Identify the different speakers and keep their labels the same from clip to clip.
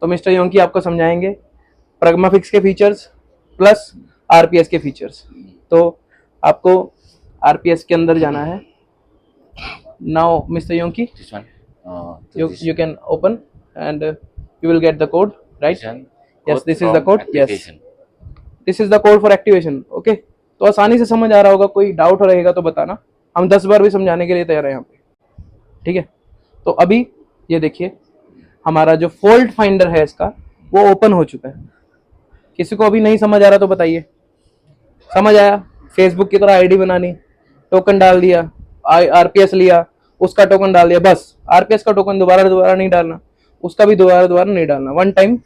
Speaker 1: तो मिस्टर योंकी आपको समझाएंगे प्रगमाफिक्स के फीचर्स प्लस आरपीएस के फीचर्स। तो आपको आरपीएस के अंदर जाना है। Now mister Yonki, you can open and you will get the code, right? Yes, this is the code. Yes, this is the code for activation. Okay, तो आसानी से समझ आ रहा होगा, कोई डाउट रहेगा तो बताना, हम 10 बार भी समझाने के लिए तैयार हैं यहाँ पे, ठीक है। तो अभी ये देखिए हमारा जो फॉल्ट फाइंडर है इसका वो ओपन हो चुका है। किसी को अभी नहीं समझ आ रहा तो बताइए। समझ आया? फेसबुक की तरह आईडी बनानी, टोकन डाल दिया, आरपीएस लिया, उसका टोकन डाल दिया, बस आरपीएस का टोकन दोबारा नहीं डालना, उसका भी दोबारा नहीं डालना, वन टाइम।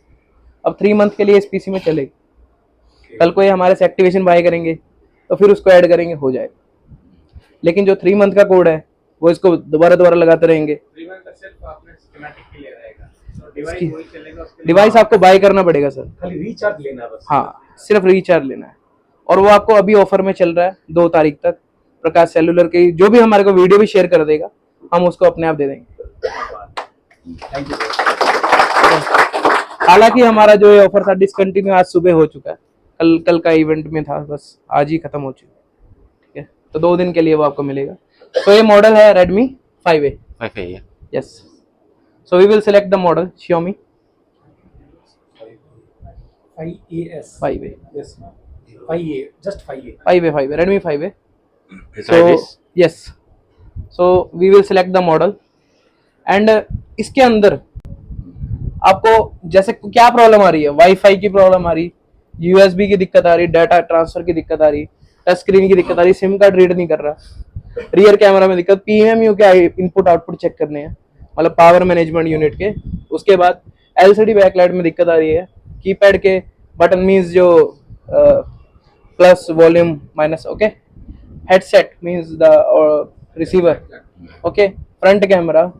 Speaker 1: अब 3 मंथ के लिए इस पीसी में चलेगी। कल को ये हमारे से एक्टिवेशन बाय करेंगे तो फिर उसको ऐड करेंगे, हो जाएगा। लेकिन जो 3 मंथ का कोड है वो इसको दोबारा लगाते रहेंगे। डिवाइस आपको बाय करना पड़ेगा सर,
Speaker 2: खाली रिचार्ज लेना है बस।
Speaker 1: हाँ, सिर्फ रिचार्ज लेना है। और वो आपको अभी ऑफर में चल रहा है 2 तारीख तक। प्रकाश सेलुलर की जो भी हमारे को वीडियो भी शेयर कर देगा हम उसको अपने आप दे देंगे।
Speaker 2: Thank you.
Speaker 1: हालांकि हमारा जो ये ऑफर था डिसकंटिन्यू आज सुबह हो चुका है, कल का इवेंट में था, बस आज ही खत्म हो चुका है, ठीक है। तो 2 दिन के लिए वो आपको मिलेगा। तो ये मॉडल है Redmi 5A। Yes, so we will select the model Xiaomi
Speaker 2: 5A। Yes, 5A, just 5A।
Speaker 1: 5A, Redmi 5A। So yes, so we will select the model and इसके अंदर आपको जैसे क्या प्रॉब्लम आ रही है, वाईफाई की प्रॉब्लम आ रही, यूएसबी की दिक्कत आ रही, डाटा ट्रांसफर की दिक्कत आ रही, टच स्क्रीन की दिक्कत आ रही, सिम कार्ड रीड नहीं कर रहा, रियर कैमरा में दिक्कत, पीएमयू के इनपुट आउटपुट चेक करने हैं, मतलब पावर मैनेजमेंट यूनिट के। उसके बाद एलसीडी बैकलाइट में दिक्कत आ रही है, कीपैड के बटन मीन्स जो plus volume minus, okay, headset means the receiver, okay, front camera,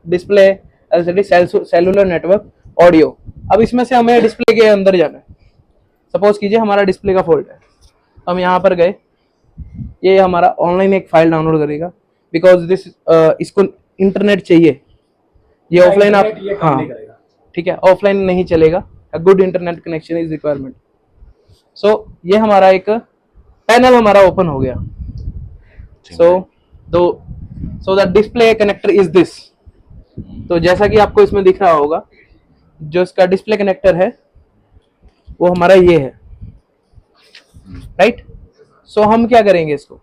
Speaker 1: display, LCD, cellular network, audio. अब इसमें से हमें डिस्प्ले के अंदर जाना है। सपोज कीजिए हमारा डिस्प्ले का फॉल्ट है, हम यहाँ पर गए, ये हमारा ऑनलाइन एक फाइल डाउनलोड करेगा बिकॉज दिस इसको इंटरनेट चाहिए, ये ऑफलाइन आप, हाँ ठीक है, ऑफलाइन नहीं चलेगा, good internet connection is requirement. So ये हमारा एक पैनल हमारा ओपन हो गया। So the display connector is this. तो जैसा कि आपको इसमें दिख रहा होगा, जो इसका डिस्प्ले कनेक्टर है वो हमारा ये है, राइट। सो हम क्या करेंगे, इसको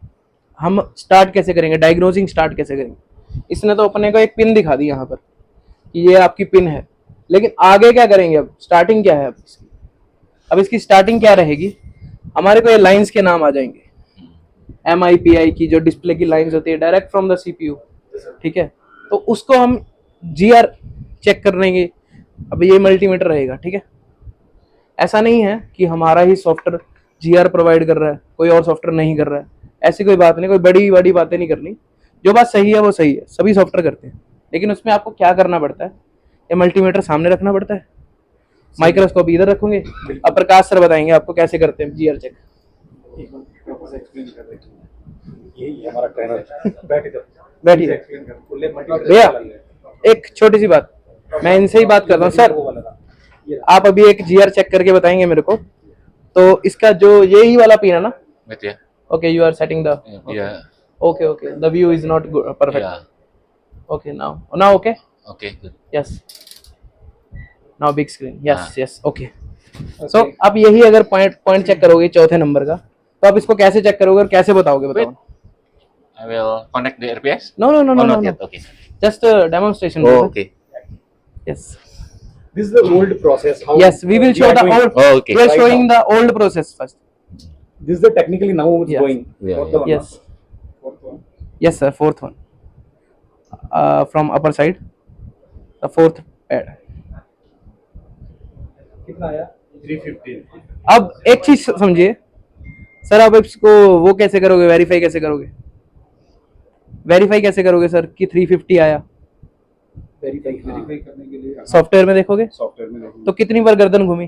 Speaker 1: हम स्टार्ट कैसे करेंगे, डायग्नोजिंग स्टार्ट कैसे करेंगे। इसने तो अपने को एक पिन दिखा दी यहाँ पर कि ये आपकी पिन है, लेकिन आगे क्या करेंगे, अब स्टार्टिंग क्या है अब इसकी स्टार्टिंग क्या रहेगी, हमारे को ये लाइंस के नाम आ जाएंगे, MIPI की जो डिस्प्ले की लाइंस होती है डायरेक्ट फ्रॉम द CPU, ठीक है। तो उसको हम GR चेक कर लेंगे। अब ये मल्टीमीटर रहेगा, ठीक है। ऐसा नहीं है कि हमारा ही सॉफ्टवेयर GR प्रोवाइड कर रहा है, कोई और सॉफ्टवेयर नहीं कर रहा है, ऐसी कोई बात नहीं, कोई बड़ी बातें नहीं करनी। जो बात सही है वो सही है, सभी सॉफ्टवेयर करते हैं, लेकिन उसमें आपको क्या करना पड़ता है, ये मल्टीमीटर सामने रखना पड़ता है, माइक्रोस्कोप इधर रखोगे। अब प्रकाश सर बताएंगे आपको कैसे करते हैं GR चेक।
Speaker 2: यही हमारा ट्रेनर,
Speaker 1: बैठिए भैया, एक छोटी सी बात, मैं इनसे ही बात कर रहा हूँ सर, आप अभी एक GR चेक करके बताएंगे मेरे को। तो इसका जो यही वाला पिन है ना, okay, you are setting the, okay, the view is not perfect, okay, now okay, yes, now big screen, yes, okay. So अब यही अगर पॉइंट चेक करोगे चौथे नंबर का, तो आप इसको कैसे चेक करोगे और कैसे बताओगे, बताओ।
Speaker 3: I will connect the RPS.
Speaker 1: No.
Speaker 3: Not yet. Okay.
Speaker 1: Just a demonstration.
Speaker 3: Oh, okay.
Speaker 1: Yes.
Speaker 2: This is the old process. How
Speaker 1: Yes, we will show the old.
Speaker 3: Oh, okay.
Speaker 1: We are
Speaker 2: Right
Speaker 1: showing
Speaker 2: now.
Speaker 1: the old process first.
Speaker 2: This is the technically now it's
Speaker 1: Yes.
Speaker 2: going.
Speaker 3: Yeah,
Speaker 2: Fourth one,
Speaker 1: Yes.
Speaker 2: no? Fourth one.
Speaker 1: Yes, sir. Fourth one. From upper side, the fourth pad.
Speaker 2: कितना आया? 315.
Speaker 1: अब एक चीज समझिए sir, आप इसको वो कैसे करोगे, वेरीफाई कैसे करोगे, वेरीफाई कैसे करोगे सर कि 350 आया।
Speaker 2: वेरीफाई करने के लिए
Speaker 1: सॉफ्टवेयर में देखोगे,
Speaker 2: सॉफ्टवेयर में देखोगे।
Speaker 1: तो कितनी बार गर्दन घूमी,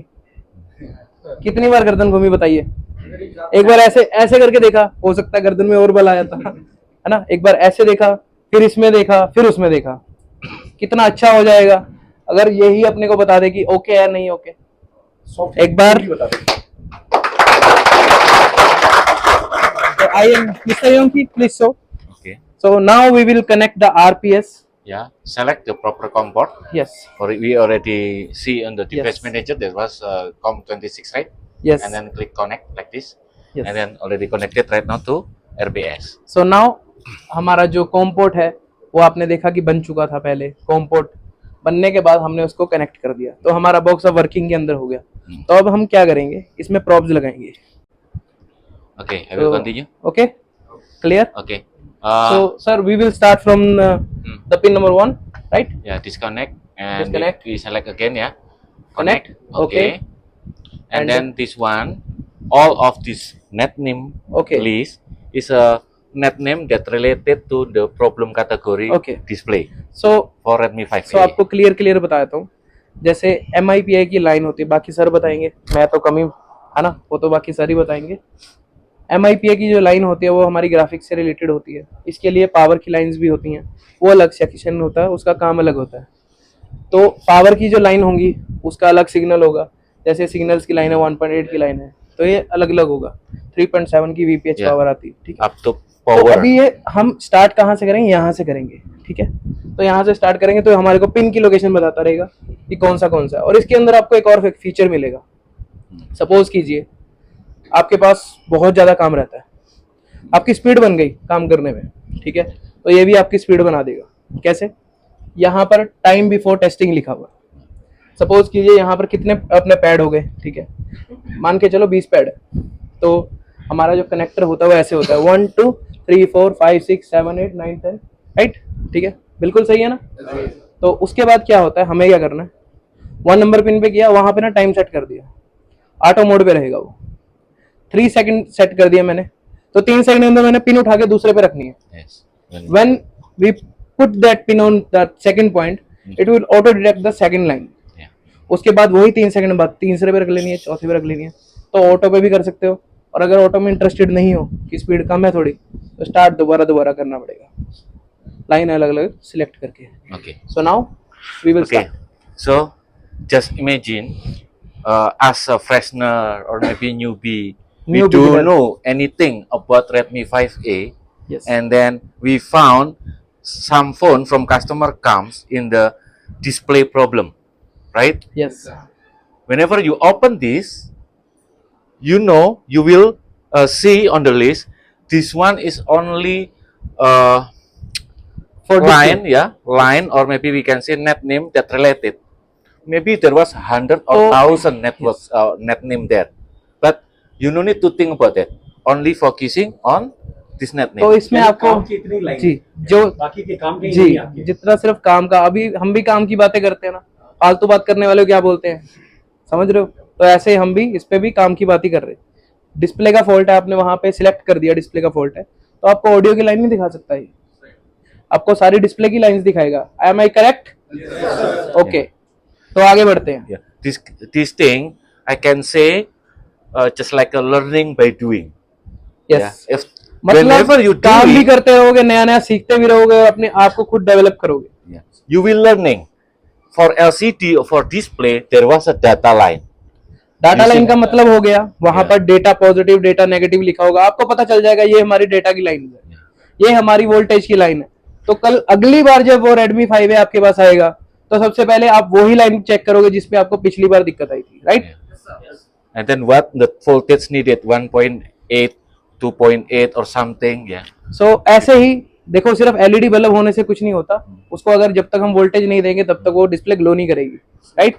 Speaker 1: कितनी बार गर्दन घूमी बताइए। एक बार ऐसे करके देखा, हो सकता है गर्दन में और बल आया था, है ना। एक बार ऐसे देखा, फिर इसमें देखा, फिर उसमें देखा, कितना अच्छा हो जाएगा। अगर यही अपने को बता दे कि ओके है नहीं ओके,
Speaker 2: सॉफ्ट
Speaker 1: एक बार
Speaker 2: बता दो।
Speaker 1: I am mister Yonki, please show.
Speaker 3: Okay.
Speaker 1: So now we will connect the RPS.
Speaker 3: Yeah. Select the proper COM port.
Speaker 1: Yes.
Speaker 3: Or we already see on the device
Speaker 1: Yes.
Speaker 3: manager there was COM26, right?
Speaker 1: Yes.
Speaker 3: And then click connect like this.
Speaker 1: Yes.
Speaker 3: And then already connected right now to RPS.
Speaker 1: So now हमारा जो com port है वो आपने देखा कि बन चुका था पहले. कॉम पोर्ट बनने के बाद हमने उसको कनेक्ट कर दिया, तो हमारा बॉक्स अब वर्किंग के अंदर हो गया. तो अब हम क्या करेंगे, इसमें प्रॉब्स लगाएंगे.
Speaker 3: Okay, I will continue.
Speaker 1: Okay, clear.
Speaker 3: Okay.
Speaker 1: So sir, we will start from the pin number 1, right?
Speaker 3: Yeah, disconnect and
Speaker 1: Disconnect.
Speaker 3: we select again, yeah.
Speaker 1: Connect. Okay.
Speaker 3: And
Speaker 1: And
Speaker 3: then this one, all of this net name
Speaker 1: Okay.
Speaker 3: list is a net name that related to the problem category
Speaker 1: Okay.
Speaker 3: display
Speaker 1: So
Speaker 3: for Redmi 5A.
Speaker 1: so आपको clear बता देता हूँ. जैसे MIPI की line होती है, बाकी sir बताएंगे, मैं तो कम ही है ना, वो तो बाकी सर ही बताएंगे. MIPI की जो लाइन होती है वो हमारी ग्राफिक्स से रिलेटेड होती है. इसके लिए पावर की लाइंस भी होती हैं, वो अलग सेक्शन होता है, उसका काम अलग होता है. तो पावर की जो लाइन होगी उसका अलग सिग्नल होगा. जैसे सिग्नल्स की लाइन है 1.8 की लाइन है, तो ये अलग अलग होगा. 3.7 की VPH
Speaker 3: Yeah.
Speaker 1: पावर आती है. ठीक है.
Speaker 3: Up to
Speaker 1: तो
Speaker 3: power.
Speaker 1: अभी ये हम स्टार्ट कहाँ से करेंगे, यहाँ से करेंगे. ठीक है. तो यहाँ से स्टार्ट करेंगे तो हमारे को पिन की लोकेशन बताता रहेगा कि कौन सा. और इसके अंदर आपको एक और फीचर मिलेगा. सपोज कीजिए आपके पास बहुत ज़्यादा काम रहता है, आपकी स्पीड बन गई काम करने में. ठीक है. तो ये भी आपकी स्पीड बना देगा. कैसे, यहाँ पर टाइम बिफोर टेस्टिंग लिखा हुआ है. सपोज कीजिए यहाँ पर कितने अपने पैड हो गए. ठीक है, मान के चलो 20 पैड है. तो हमारा जो कनेक्टर होता है वो ऐसे होता है 1 2 3 4 5 6 7 8 9 10, राइट. ठीक है, बिल्कुल सही है ना. तो उसके बाद क्या होता है, हमें क्या करना है, 1 नंबर पिन पे किया, वहां पे ना टाइम सेट कर दिया, ऑटो मोड पे रहेगा वो. 3 सेकंड सेट कर दिया मैंने, तो 3 सेकंड के अंदर मैंने पिन उठा के दूसरे पे रखनी है.
Speaker 3: Yes.
Speaker 1: When we put that pin on the second point, it will auto detect the second line.
Speaker 3: Yeah.
Speaker 1: उसके बाद वही 3 सेकंड बाद तीसरे पे रख लेनी है, चौथे पे रख लेनी है. तो ऑटो पे भी कर सकते हो. और अगर ऑटो में इंटरेस्टेड नहीं हो कि स्पीड कम है थोड़ी, तो स्टार्ट दोबारा करना पड़ेगा, लाइन अलग अलग सिलेक्ट करके.
Speaker 3: Okay.
Speaker 1: So now we will
Speaker 3: Okay.
Speaker 1: Start.
Speaker 3: So just imagine as a freshener or maybe newbie, we
Speaker 1: Newbie
Speaker 3: don't
Speaker 1: beginner.
Speaker 3: know anything about Redmi 5A,
Speaker 1: Yes.
Speaker 3: and then we found some phone from customer comes in the display problem, right?
Speaker 1: Yes.
Speaker 3: Whenever you open this, you know you will see on the list this one is only
Speaker 1: For
Speaker 3: line,
Speaker 1: display.
Speaker 3: yeah, line, or maybe we can say net name that related. Maybe there was 100 or
Speaker 1: Oh,
Speaker 3: 1,000 networks net name there, but you no need to think about it. Only focusing on this net name.
Speaker 1: तो इसमें आपको
Speaker 2: काम की इतनी line
Speaker 1: जी जो
Speaker 2: बाकी के काम कहीं
Speaker 1: जी
Speaker 2: नहीं आपके.
Speaker 1: जितना सिर्फ काम का, अभी हम भी काम की बातें करते हैं ना, फालतू बात करने वाले को क्या बोलते हैं, समझ रहे हो. तो ऐसे ही हम भी इस पे भी काम की बात ही कर रहे हैं. डिस्प्ले का फॉल्ट है, आपने वहां पे सिलेक्ट कर दिया डिस्प्ले का फॉल्ट है, तो आपको ऑडियो की लाइन नहीं दिखा सकता है, आपको सारी डिस्प्ले की लाइंस दिखाएगा. एम आई करेक्ट? ओके, तो आगे बढ़ते हैं.
Speaker 3: Yeah. This thing I can say just like a learning by doing.
Speaker 1: Yes.
Speaker 3: Yeah. If
Speaker 1: मतलब
Speaker 3: whenever you do
Speaker 1: काम भी
Speaker 3: it,
Speaker 1: करते रहोगे, नया नया सीखते भी रहोगे, और अपने आप को खुद डेवलप करोगे.
Speaker 3: yeah, you will learning. For LCD or for display, there was a data line.
Speaker 1: Data
Speaker 3: Using-
Speaker 1: line का मतलब हो गया, वहां
Speaker 3: Yeah.
Speaker 1: पर डेटा पॉजिटिव डेटा नेगेटिव लिखा होगा, आपको पता चल जाएगा ये हमारी डेटा की लाइन है, ये हमारी वोल्टेज की लाइन है. तो कल अगली बार जब वो Redmi 5A आपके पास आएगा, तो सबसे पहले आप वही लाइन चेक करोगे जिसपे आपको पिछली बार दिक्कत आई थी, right.
Speaker 3: And then what the voltage needed 1.8, 2.8 or something. Yeah.
Speaker 1: सो ऐसे ही देखो, सिर्फ एलईडी बल्ब होने से कुछ नहीं होता, उसको अगर जब तक हम वोल्टेज नहीं देंगे तब तक वो डिस्प्ले ग्लो नहीं करेगी, राइट.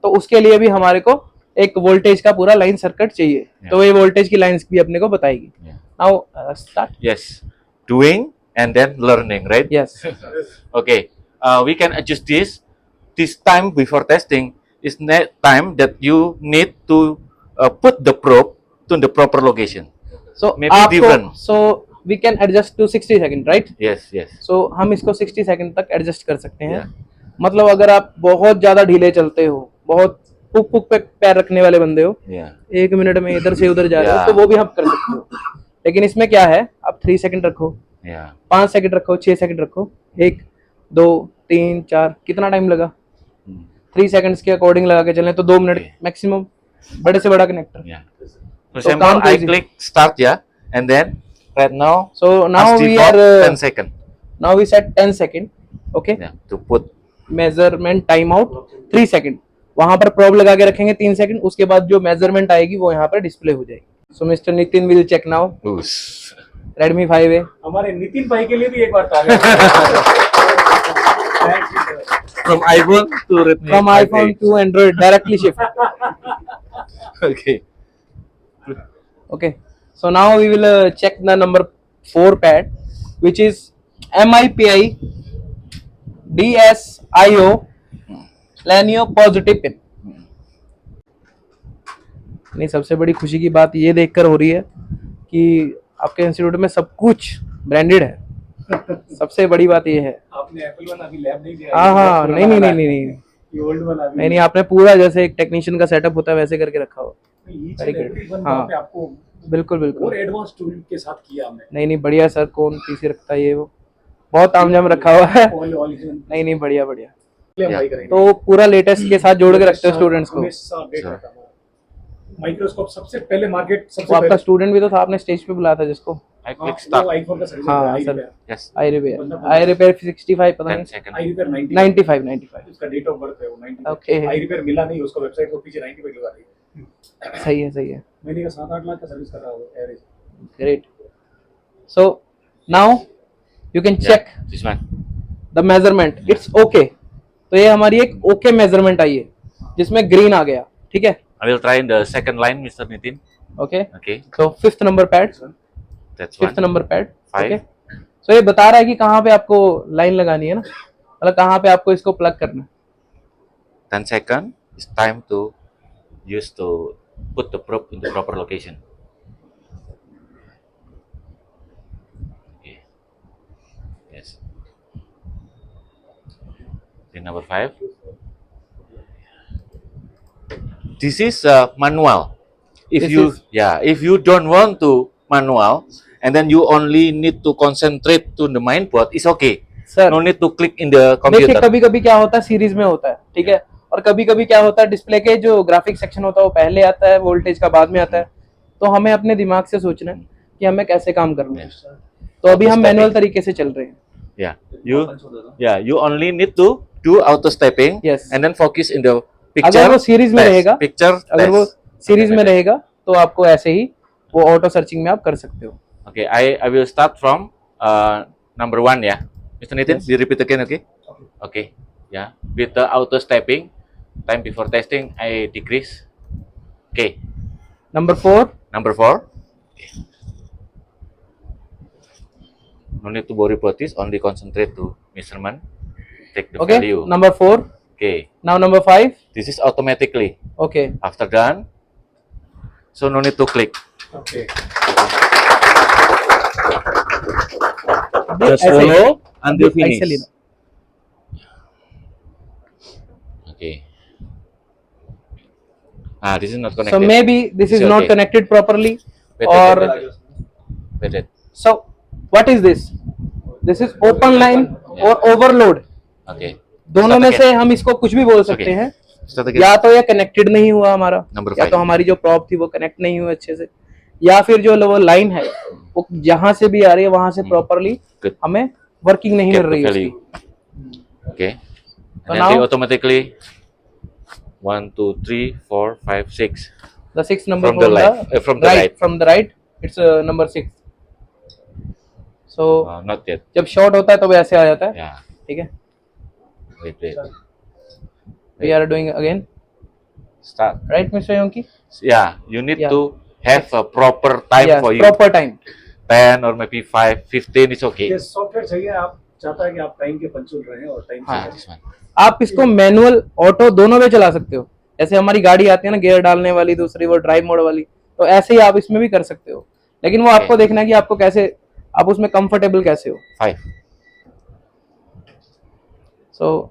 Speaker 1: तो उसके लिए भी हमारे को एक वोल्टेज का पूरा लाइन सर्किट चाहिए, तो ये वोल्टेज की लाइंस भी अपने को बताएगी.
Speaker 3: Yeah.
Speaker 1: Now start.
Speaker 3: Yes. Doing and then learning, right?
Speaker 1: Yes.
Speaker 3: Okay. We can adjust this. This time before testing is time that you need to put the probe to the proper location.
Speaker 1: So
Speaker 3: Maybe different.
Speaker 1: आपको so we can adjust to 60 second, right.
Speaker 3: Yes, yes.
Speaker 1: So हम इसको 60 second तक adjust कर सकते हैं.
Speaker 3: Yeah.
Speaker 1: मतलब अगर आप बहुत ज्यादा ढीले चलते हो, बहुत पुक पुक पे पैर रखने वाले बंदे हो,
Speaker 3: Yeah.
Speaker 1: 1 मिनट में इधर से उधर जा रहे हो,
Speaker 3: Yeah.
Speaker 1: तो वो भी आप कर सकते हो. लेकिन इसमें क्या है, आप 3 सेकंड रखो,
Speaker 3: Yeah.
Speaker 1: 5 सेकंड रखो, 6 सेकंड रखो, 1 2 3 4, कितना टाइम लगा, 3 सेकंड्स के अकॉर्डिंग लगा के चलें तो 2 मिनट मैक्सिमम, बड़े से बड़ा connector.
Speaker 3: Yeah. For example,
Speaker 1: count
Speaker 3: I
Speaker 1: easy.
Speaker 3: click start, yeah, and then right now,
Speaker 1: So now
Speaker 3: ask
Speaker 1: we
Speaker 3: default
Speaker 1: are
Speaker 3: 10 second.
Speaker 1: now we set 10 second. Okay.
Speaker 3: Yeah, to put.
Speaker 1: Measurement time out 3 second. वहां पर probe लगा के रखेंगे 3 second, उसके बाद जो measurement आएगी वो यहाँ पर डिस्प्ले हो जाएगी. So mister Nitin will check now.
Speaker 3: Oosh.
Speaker 1: Redmi 5A
Speaker 2: हमारे नितिन भाई के लिए भी एक बार तालियां.
Speaker 3: From iPhone to Redmi.
Speaker 1: from
Speaker 3: 5A.
Speaker 1: iPhone to Android directly shift.
Speaker 3: Okay.
Speaker 1: Okay, so now we will check the number 4 pad, which is MIPI DSIO Lanio positive pin. नहीं, सबसे बड़ी खुशी की बात ये देखकर हो रही है कि आपके इंस्टीट्यूट में सब कुछ ब्रांडेड है. सबसे बड़ी बात ये है.
Speaker 2: आपने एप्पल वाला अभी लैब नहीं दिया.
Speaker 1: हाँ, नहीं नहीं नहीं नहीं नहीं
Speaker 2: ये ओल्ड वाला अभी
Speaker 1: नहीं नहीं, आपने पूरा जैसे एक टेक्नीशियन का सेटअप होता है वैसे करके रखा हो.
Speaker 2: Very good.
Speaker 1: हाँ.
Speaker 2: आपको
Speaker 1: बिल्कुल बिल्कुल.
Speaker 2: और एडवांस टूल के साथ किया हमने.
Speaker 1: नहीं नहीं, बढ़िया सर. कौन पीसी रखता है ये? वो बहुत तामझाम रखा हुआ है.
Speaker 2: ऑल
Speaker 1: नहीं नहीं, बढ़िया बढ़िया.
Speaker 2: भाई करेंगे.
Speaker 1: तो पूरा लेटेस्ट के साथ जोड़ के रखते हो स्टूडेंट्स को.
Speaker 2: हमेशा update रहता हूं. माइक्रोस्कोप सबसे पहले मार्केट
Speaker 1: वो
Speaker 2: सबसे
Speaker 1: आपका
Speaker 2: पहले
Speaker 1: स्टूडेंट भी तो था, आपने स्टेज पे बुलाया था जिसको.
Speaker 3: I
Speaker 2: हाँ,
Speaker 3: click
Speaker 2: वो
Speaker 3: start.
Speaker 2: iPhone का सर्विस
Speaker 1: हाँ,
Speaker 2: है.
Speaker 1: सर.
Speaker 3: Yes.
Speaker 1: आई रिपेयर 65 पता
Speaker 3: 10
Speaker 1: नहीं.
Speaker 3: second.
Speaker 2: आई रिपेयर
Speaker 1: 95
Speaker 2: उसका डेट ऑफ बर्थ है वो 90.
Speaker 1: Okay.
Speaker 2: आई रिपेयर मिला नहीं उसको, वेबसाइट को पीछे 90 पे लगा दी.
Speaker 1: सही है सही है.
Speaker 2: महीने का 7-8 लाख का सर्विस कर रहा हूं average.
Speaker 1: Great. So now you can
Speaker 3: Yeah,
Speaker 1: check
Speaker 3: this one.
Speaker 1: The measurement. It's okay. तो ये हमारी एक ओके मेजरमेंट आई है जिसमें ग्रीन आ गया. ठीक है.
Speaker 3: I will try in the second line, Mr. Nitin.
Speaker 1: Okay.
Speaker 3: Okay,
Speaker 1: तो 5th number pad.
Speaker 3: that's
Speaker 1: 5th
Speaker 3: one.
Speaker 1: Number pad.
Speaker 3: 5.
Speaker 1: Okay. So ये बता रहा है कि कहाँ पे आपको लाइन लगानी है ना, मतलब कहाँ पे आपको इसको प्लग करना है.
Speaker 3: 10 second. It's time to use to put the probe in the proper location. Okay. Yes. Then number 5. This is manual. If
Speaker 1: This
Speaker 3: you
Speaker 1: is-
Speaker 3: if you don't want to manual and then you only need to concentrate to the main board, it's okay.
Speaker 1: Sir
Speaker 3: No need to click in the
Speaker 1: देखिए,
Speaker 3: computer.
Speaker 1: कभी कभी क्या होता है series में होता है. ठीक है. और कभी कभी क्या होता है डिस्प्ले के जो ग्राफिक सेक्शन होता है वो पहले आता है, वोल्टेज का बाद में आता है. तो हमें अपने दिमाग से सोचना है कि हमें कैसे काम करना है. तो अभी हम मैनुअल तरीके से चल रहे हैं.
Speaker 3: Yeah, you only need to do auto stepping
Speaker 1: Yes.
Speaker 3: and then focus in the picture.
Speaker 1: अगर वो सीरीज में
Speaker 3: test,
Speaker 1: रहेगा,
Speaker 3: picture
Speaker 1: अगर वो
Speaker 3: test.
Speaker 1: सीरीज में रहेगा तो आपको ऐसे ही वो ऑटो सर्चिंग में आप कर सकते हो.
Speaker 3: Okay, I will start from number 1, yeah. Mr. Nitin, you repeat again, okay? Okay, yeah. With the auto stepping, time before testing, I decrease. Okay,
Speaker 1: number 4.
Speaker 3: number 4. Okay. No need to worry about this, only concentrate to measurement. Take the
Speaker 1: okay.
Speaker 3: value.
Speaker 1: Number 4.
Speaker 3: Okay,
Speaker 1: now number 5.
Speaker 3: this is automatically.
Speaker 1: Okay.
Speaker 3: After done, so no need to click.
Speaker 2: Okay.
Speaker 3: Just
Speaker 1: ऐसे ही.
Speaker 3: follow until
Speaker 1: ऐसे
Speaker 3: finish.
Speaker 1: लेना.
Speaker 3: Okay. This is not
Speaker 1: So
Speaker 3: connected.
Speaker 1: maybe this is
Speaker 3: It's
Speaker 1: not
Speaker 3: okay.
Speaker 1: connected properly.
Speaker 3: Wait,
Speaker 1: or
Speaker 3: wait.
Speaker 1: so what is this? This is open line or overload.
Speaker 3: Okay.
Speaker 1: दोनों में
Speaker 3: Start
Speaker 1: से
Speaker 3: again.
Speaker 1: हम इसको कुछ भी बोल सकते
Speaker 3: Okay.
Speaker 1: हैं.
Speaker 3: Start again.
Speaker 1: या तो ये कनेक्टेड नहीं हुआ हमारा,
Speaker 3: Number
Speaker 1: या
Speaker 3: 5.
Speaker 1: तो हमारी जो प्रॉप थी वो कनेक्ट नहीं हुई अच्छे से, या फिर जो वो लाइन है वो जहां से भी आ रही है वहां से प्रॉपरली
Speaker 3: Good.
Speaker 1: हमें वर्किंग नहीं
Speaker 3: Get
Speaker 1: मिल
Speaker 3: the
Speaker 1: रही है
Speaker 3: value.
Speaker 1: उसकी.
Speaker 3: Okay.
Speaker 1: So
Speaker 3: And then
Speaker 1: now-
Speaker 3: they automatically 1, 2, 3, 4, 5, 6.
Speaker 1: The 6th number
Speaker 3: From the left, from the right.
Speaker 1: from the right, it's number 6. So
Speaker 3: Not yet.
Speaker 1: जब short होता है तो वैसे आ जाता है.
Speaker 3: Yeah.
Speaker 1: ठीक है.
Speaker 3: Wait.
Speaker 1: We are doing again,
Speaker 3: Start.
Speaker 1: right, Mr. Yonki?
Speaker 3: Yeah. You need
Speaker 1: Yeah.
Speaker 3: to have a proper time
Speaker 1: Yes,
Speaker 3: for you.
Speaker 1: proper time.
Speaker 3: 10 or maybe 5, 15 is okay.
Speaker 2: ये सॉफ्टवेयर चाहिए. आप चाहता है कि आप टाइम के पंचुअल रहें और टाइम
Speaker 1: हाँ.
Speaker 3: This one.
Speaker 1: आप इसको मैनुअल ऑटो दोनों में चला सकते हो. जैसे हमारी गाड़ी आती है ना गियर डालने वाली, दूसरी वो ड्राइव मोड वाली, तो ऐसे ही आप इसमें भी कर सकते हो. लेकिन वो आपको देखना है कि आपको कैसे, आप उसमें कंफर्टेबल कैसे हो.
Speaker 3: 5.
Speaker 1: सो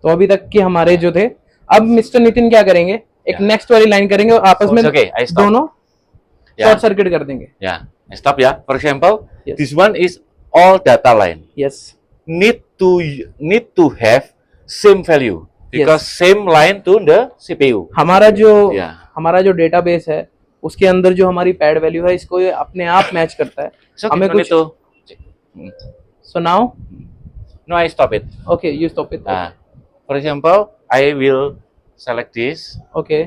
Speaker 1: तो अभी तक की हमारे जो थे, अब मिस्टर नितिन क्या करेंगे, एक
Speaker 3: Yeah.
Speaker 1: नेक्स्ट वाली लाइन करेंगे और आपस में
Speaker 3: It's okay, I stop.
Speaker 1: दोनों
Speaker 3: Yeah.
Speaker 1: शॉर्ट सर्किट कर देंगे.
Speaker 3: Yeah. Stop, yeah. For example,
Speaker 1: Yes.
Speaker 3: this one is all data line.
Speaker 1: Yes.
Speaker 3: Need need to have same value because same line to the CPU.
Speaker 1: हमारा
Speaker 3: Yeah.
Speaker 1: जो database है उसके अंदर जो हमारी पैड वैल्यू है इसको ये अपने आप मैच करता है.
Speaker 3: So
Speaker 1: हमें
Speaker 3: no
Speaker 1: कुछ
Speaker 3: need to.
Speaker 1: so now
Speaker 3: No, I stop it.
Speaker 1: okay you stop it.
Speaker 3: For example, I will select this.
Speaker 1: Okay,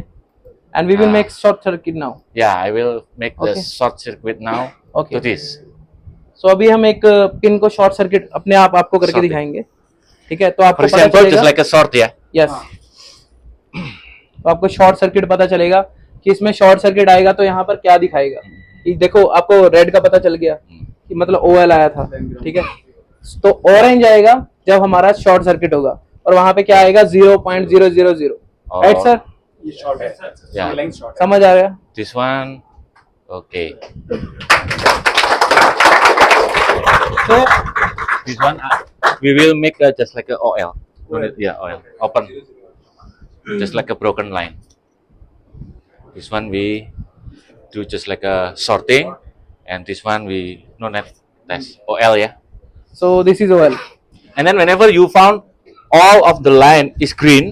Speaker 1: and we will make short circuit now.
Speaker 3: Yeah, I will make the
Speaker 1: Okay.
Speaker 3: short circuit now
Speaker 1: Okay.
Speaker 3: to this.
Speaker 1: So अभी हम एक pin को short circuit अपने आप आपको करके
Speaker 3: Short.
Speaker 1: दिखाएंगे. ठीक है, तो
Speaker 3: For
Speaker 1: आपको पता
Speaker 3: example,
Speaker 1: चलेगा.
Speaker 3: just like a short, yeah.
Speaker 1: Yes, तो आपको शॉर्ट सर्किट पता चलेगा कि इसमें शॉर्ट सर्किट आएगा तो यहाँ पर क्या दिखाएगा. कि देखो आपको रेड का पता चल गया कि मतलब OL आया था. ठीक है, तो ऑरेंज आएगा जब हमारा शॉर्ट सर्किट होगा और वहां पे क्या आएगा 0.000. राइट सर,
Speaker 2: ये शॉर्ट है,
Speaker 3: Yeah.
Speaker 2: ये लाइन शॉर्ट है.
Speaker 1: समझ आ गया.
Speaker 3: This one, okay.
Speaker 1: तो
Speaker 3: This one, we will make just like a OL. No need- Yeah, OL. Open. Just like a broken line. This one we do just like a sorting, and this one we no net test OL, yeah.
Speaker 1: so this is OL.
Speaker 3: And then whenever you found all of the line is green,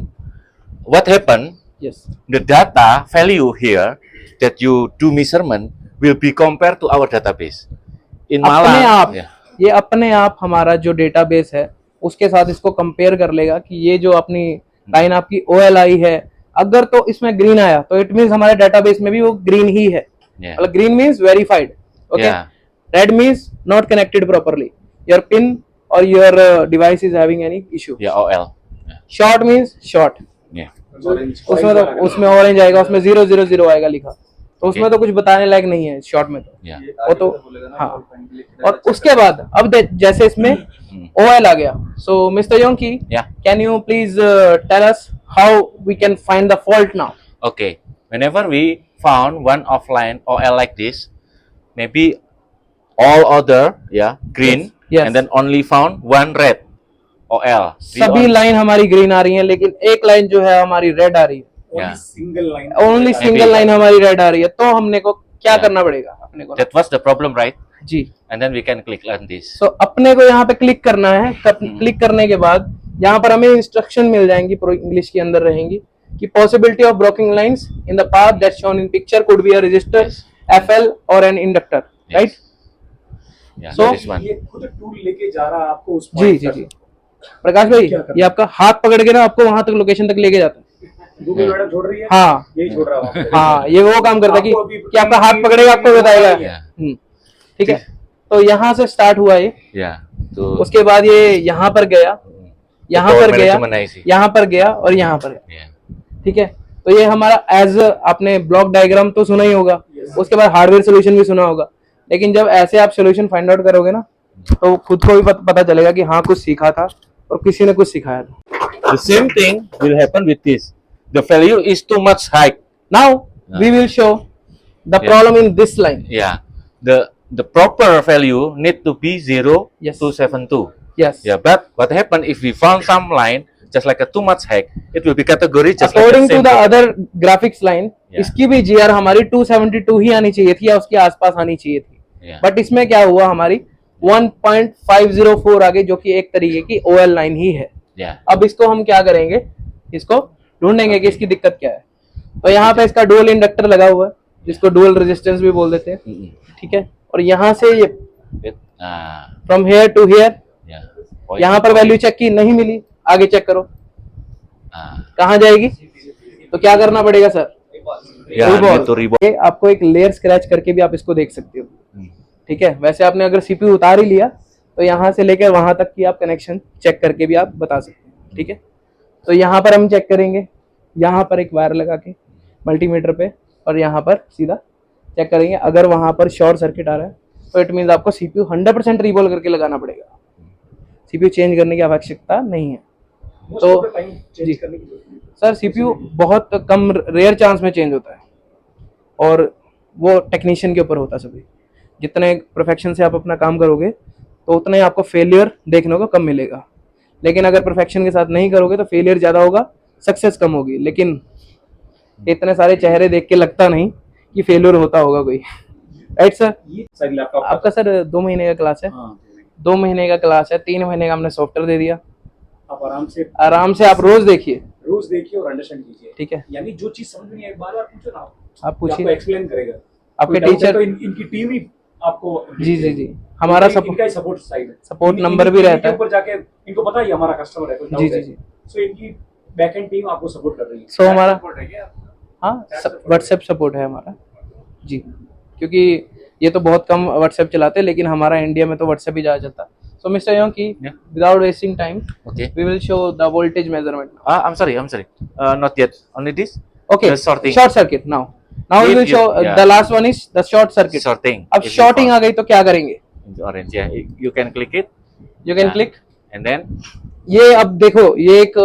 Speaker 3: what happened?
Speaker 1: Yes.
Speaker 3: The data value here that you do measurement will be compared to our database. In
Speaker 1: अपने
Speaker 3: Malang,
Speaker 1: आप
Speaker 3: yeah.
Speaker 1: ये अपने आप हमारा जो database है उसके साथ इसको कंपेयर कर लेगा कि ये जो अपनी लाइन आपकी OL आई है अगर तो इसमें ग्रीन आया तो इट मींस हमारे डेटाबेस में भी वो ग्रीन ही है.
Speaker 3: Yeah.
Speaker 1: मतलब green means verified. Okay,
Speaker 3: Yeah.
Speaker 1: Red means not connected properly. Your pin और your device is having any issue.
Speaker 3: Yeah, OL. Yeah.
Speaker 1: Short means short.
Speaker 3: Yeah.
Speaker 1: उसमें तो उसमें ऑरेंज आएगा, उसमें 000 आएगा लिखा, तो उसमें
Speaker 3: Okay.
Speaker 1: तो कुछ बताने लायक नहीं है शॉर्ट में. तो
Speaker 3: Yeah.
Speaker 1: वो तो हाँ. और उसके बाद अब जैसे इसमें OL आ गया. So mister Yonki,
Speaker 3: Yeah.
Speaker 1: Can you please tell us how we can find the fault now.
Speaker 3: Okay. Whenever we found one offline OL like this, maybe all other, yeah, green,
Speaker 1: Yes.
Speaker 3: and then only found one red OL. We
Speaker 1: सभी
Speaker 3: only-
Speaker 1: line हमारी green आ रही है लेकिन एक line जो है हमारी red आ रही है.
Speaker 3: Yeah.
Speaker 2: Single line.
Speaker 1: Only single line हमारी रेड आ रही है, तो हमने को क्या
Speaker 3: Yeah.
Speaker 1: करना पड़ेगा अपने को.
Speaker 3: That was the problem, right?
Speaker 1: Ji.
Speaker 3: And then we can click on this.
Speaker 1: सो अपने को यहाँ पे क्लिक करना है. क्लिक करने के बाद यहाँ पर हमें इंस्ट्रक्शन मिल जाएंगी, प्रो इंग्लिश के अंदर रहेंगी कि possibility of broking lines in the path that shown in picture could be a resistor,
Speaker 3: Yes.
Speaker 1: FL और an inductor.
Speaker 3: Yes.
Speaker 1: Right.
Speaker 3: Yeah,
Speaker 1: So-
Speaker 3: this one.
Speaker 2: ये खुद टूल लेके जा रहा है आपको उस
Speaker 1: जी
Speaker 2: point
Speaker 1: जी
Speaker 2: तक.
Speaker 1: जी. प्रकाश भाई,
Speaker 2: क्या करना?
Speaker 1: ये आपका हाथ पकड़ के ना आपको वहां तक लोकेशन तक लेके जाता है.
Speaker 2: गूगल मैडम छोड़ रही है.
Speaker 1: हाँ
Speaker 2: यही छोड़ रहा हूँ.
Speaker 1: हाँ, ये वो काम करता है
Speaker 2: आपको अभी-
Speaker 1: कि आपका हाथ पकड़ेगा आपको बताएगा.
Speaker 3: Yeah.
Speaker 1: ठीक है, तो यहाँ से स्टार्ट हुआ ये.
Speaker 3: Yeah. तो
Speaker 1: उसके बाद ये यहाँ पर गया, यहाँ
Speaker 3: power
Speaker 1: पर गया,
Speaker 3: management है इसी.
Speaker 1: यहाँ पर गया और यहाँ पर गया.
Speaker 3: Yeah.
Speaker 1: ठीक है, तो ये हमारा एज आपने ब्लॉक डायग्राम तो सुना ही होगा. उसके बाद हार्डवेयर सोल्यूशन भी सुना होगा. लेकिन जब ऐसे आप सोल्यूशन फाइंड आउट करोगे ना तो खुद को भी पता चलेगा कि हाँ कुछ सीखा था और किसी ने कुछ सिखाया था.
Speaker 3: The same thing will happen with this. The value is too much high.
Speaker 1: Now we will show the
Speaker 3: Yeah.
Speaker 1: Problem in this line.
Speaker 3: Yeah. The proper value need to be 0272.
Speaker 1: Yes.
Speaker 3: Yeah, but what happen if we found some line just like a too much hack, it will be category just
Speaker 1: according
Speaker 3: like
Speaker 1: to
Speaker 3: the
Speaker 1: the
Speaker 3: same.
Speaker 1: Other graphics line
Speaker 3: Yeah.
Speaker 1: इसकी भी GR हमारी 272 ही आनी चाहिए थी या उसके आसपास आनी चाहिए थी.
Speaker 3: Yeah.
Speaker 1: बट इसमें क्या हुआ, हमारी 1.504 आ गई जो कि एक तरीके की OL लाइन ही है.
Speaker 3: Yeah.
Speaker 1: अब इसको हम क्या करेंगे, इसको ढूंढेंगे कि इसकी दिक्कत क्या है. तो यहाँ पे इसका डुअल इंडक्टर लगा हुआ है जिसको डुअल रेजिस्टेंस भी बोल देते हैं.
Speaker 3: Mm-mm.
Speaker 1: ठीक है, और यहाँ से ये
Speaker 3: It-
Speaker 1: from here to here
Speaker 3: yeah. Point-
Speaker 1: यहाँ पर वैल्यू चेक की, नहीं मिली, आगे चेक करो कहाँ जाएगी. तो क्या करना पड़ेगा sir,
Speaker 3: Yeah,
Speaker 1: Revolve.
Speaker 3: need to revolve.
Speaker 1: ये आपको एक लेयर स्क्रैच करके भी आप इसको देख सकते हो.
Speaker 3: Mm.
Speaker 1: ठीक है, वैसे आपने अगर CPU उतार ही लिया तो यहाँ से लेकर वहां तक की आप कनेक्शन चेक करके भी आप बता सकते हैं. ठीक है, तो यहाँ पर हम चेक करेंगे, यहाँ पर एक वायर लगा के मल्टीमीटर पे और यहाँ पर सीधा चेक करेंगे. अगर वहां पर शॉर्ट सर्किट आ रहा है तो इट मीन्स आपको CPU 100% रिवॉल्व करके लगाना पड़ेगा. CPU चेंज करने की आवश्यकता नहीं है.
Speaker 2: Most of the time change
Speaker 1: जी.
Speaker 2: करने की जरूरत नहीं.
Speaker 1: सर CPU बहुत कम रेयर चांस में चेंज होता है और वो टेक्नीशियन के ऊपर होता है. सभी जितने परफेक्शन से आप अपना काम करोगे तो उतना ही आपको फेलियर देखने को कम मिलेगा. लेकिन अगर परफेक्शन के साथ नहीं करोगे तो फेलियर ज़्यादा होगा, सक्सेस कम होगी. लेकिन इतने सारे चेहरे देख के लगता नहीं कि फेलियर होता होगा कोई. Right sir.
Speaker 2: ये सारी लैपटॉप
Speaker 1: आपका सर 2 महीने का क्लास है.
Speaker 2: हाँ.
Speaker 1: 2 महीने का क्लास है, 3 महीने का हमने सॉफ्टवेयर दे दिया।
Speaker 2: आप
Speaker 1: आराम से आप रोज देखिए,
Speaker 2: रोज देखिए और अंडरस्टैंड कीजिए।
Speaker 1: ठीक है।
Speaker 2: यानी जो चीज समझ में नहीं आई बार बार पूछो ना,
Speaker 1: आप पूछिए,
Speaker 2: आपको एक्सप्लेन करेगा
Speaker 1: आपके
Speaker 2: कोई doubt है
Speaker 1: टीचर,
Speaker 2: तो इनकी टीम ही आपको
Speaker 1: जी जी जी, हमारा
Speaker 2: इनका सपोर्ट साइड है,
Speaker 1: सपोर्ट नंबर भी रहता है।
Speaker 2: ऊपर जाके इनको पता है हमारा कस्टमर है, कोई
Speaker 1: जी
Speaker 2: डाउट
Speaker 1: जी
Speaker 2: है,
Speaker 1: जी।
Speaker 2: सो इनकी बैकएंड टीम आपको सपोर्ट कर रही है।
Speaker 1: सो हमारा,
Speaker 2: सपोर्ट है क्या?
Speaker 1: हाँ, व्हाट्सएप सपोर्ट है हमारा जी, क्योंकि ये तो बहुत कम व्हाट्सएप चलाते हैं, लेकिन हमारा इंडिया में तो व्हाट्सएप ही ज़्यादा चलता है। So mister Yonki, without wasting time,
Speaker 3: Okay.
Speaker 1: we will show the voltage measurement now.
Speaker 3: I'm sorry. Not yet. Only this.
Speaker 1: Okay,
Speaker 3: The sorting.
Speaker 1: short circuit now. Now we
Speaker 3: If
Speaker 1: will
Speaker 3: you-
Speaker 1: show
Speaker 3: yeah.
Speaker 1: the last one is the short circuit.
Speaker 3: Sorting.
Speaker 1: अब
Speaker 3: If you
Speaker 1: shorting आ
Speaker 3: found
Speaker 1: गई तो क्या करेंगे?
Speaker 3: in the orange, yeah. You can click it.
Speaker 1: You can
Speaker 3: Yeah.
Speaker 1: click.
Speaker 3: And then
Speaker 1: ये अब देखो, ये एक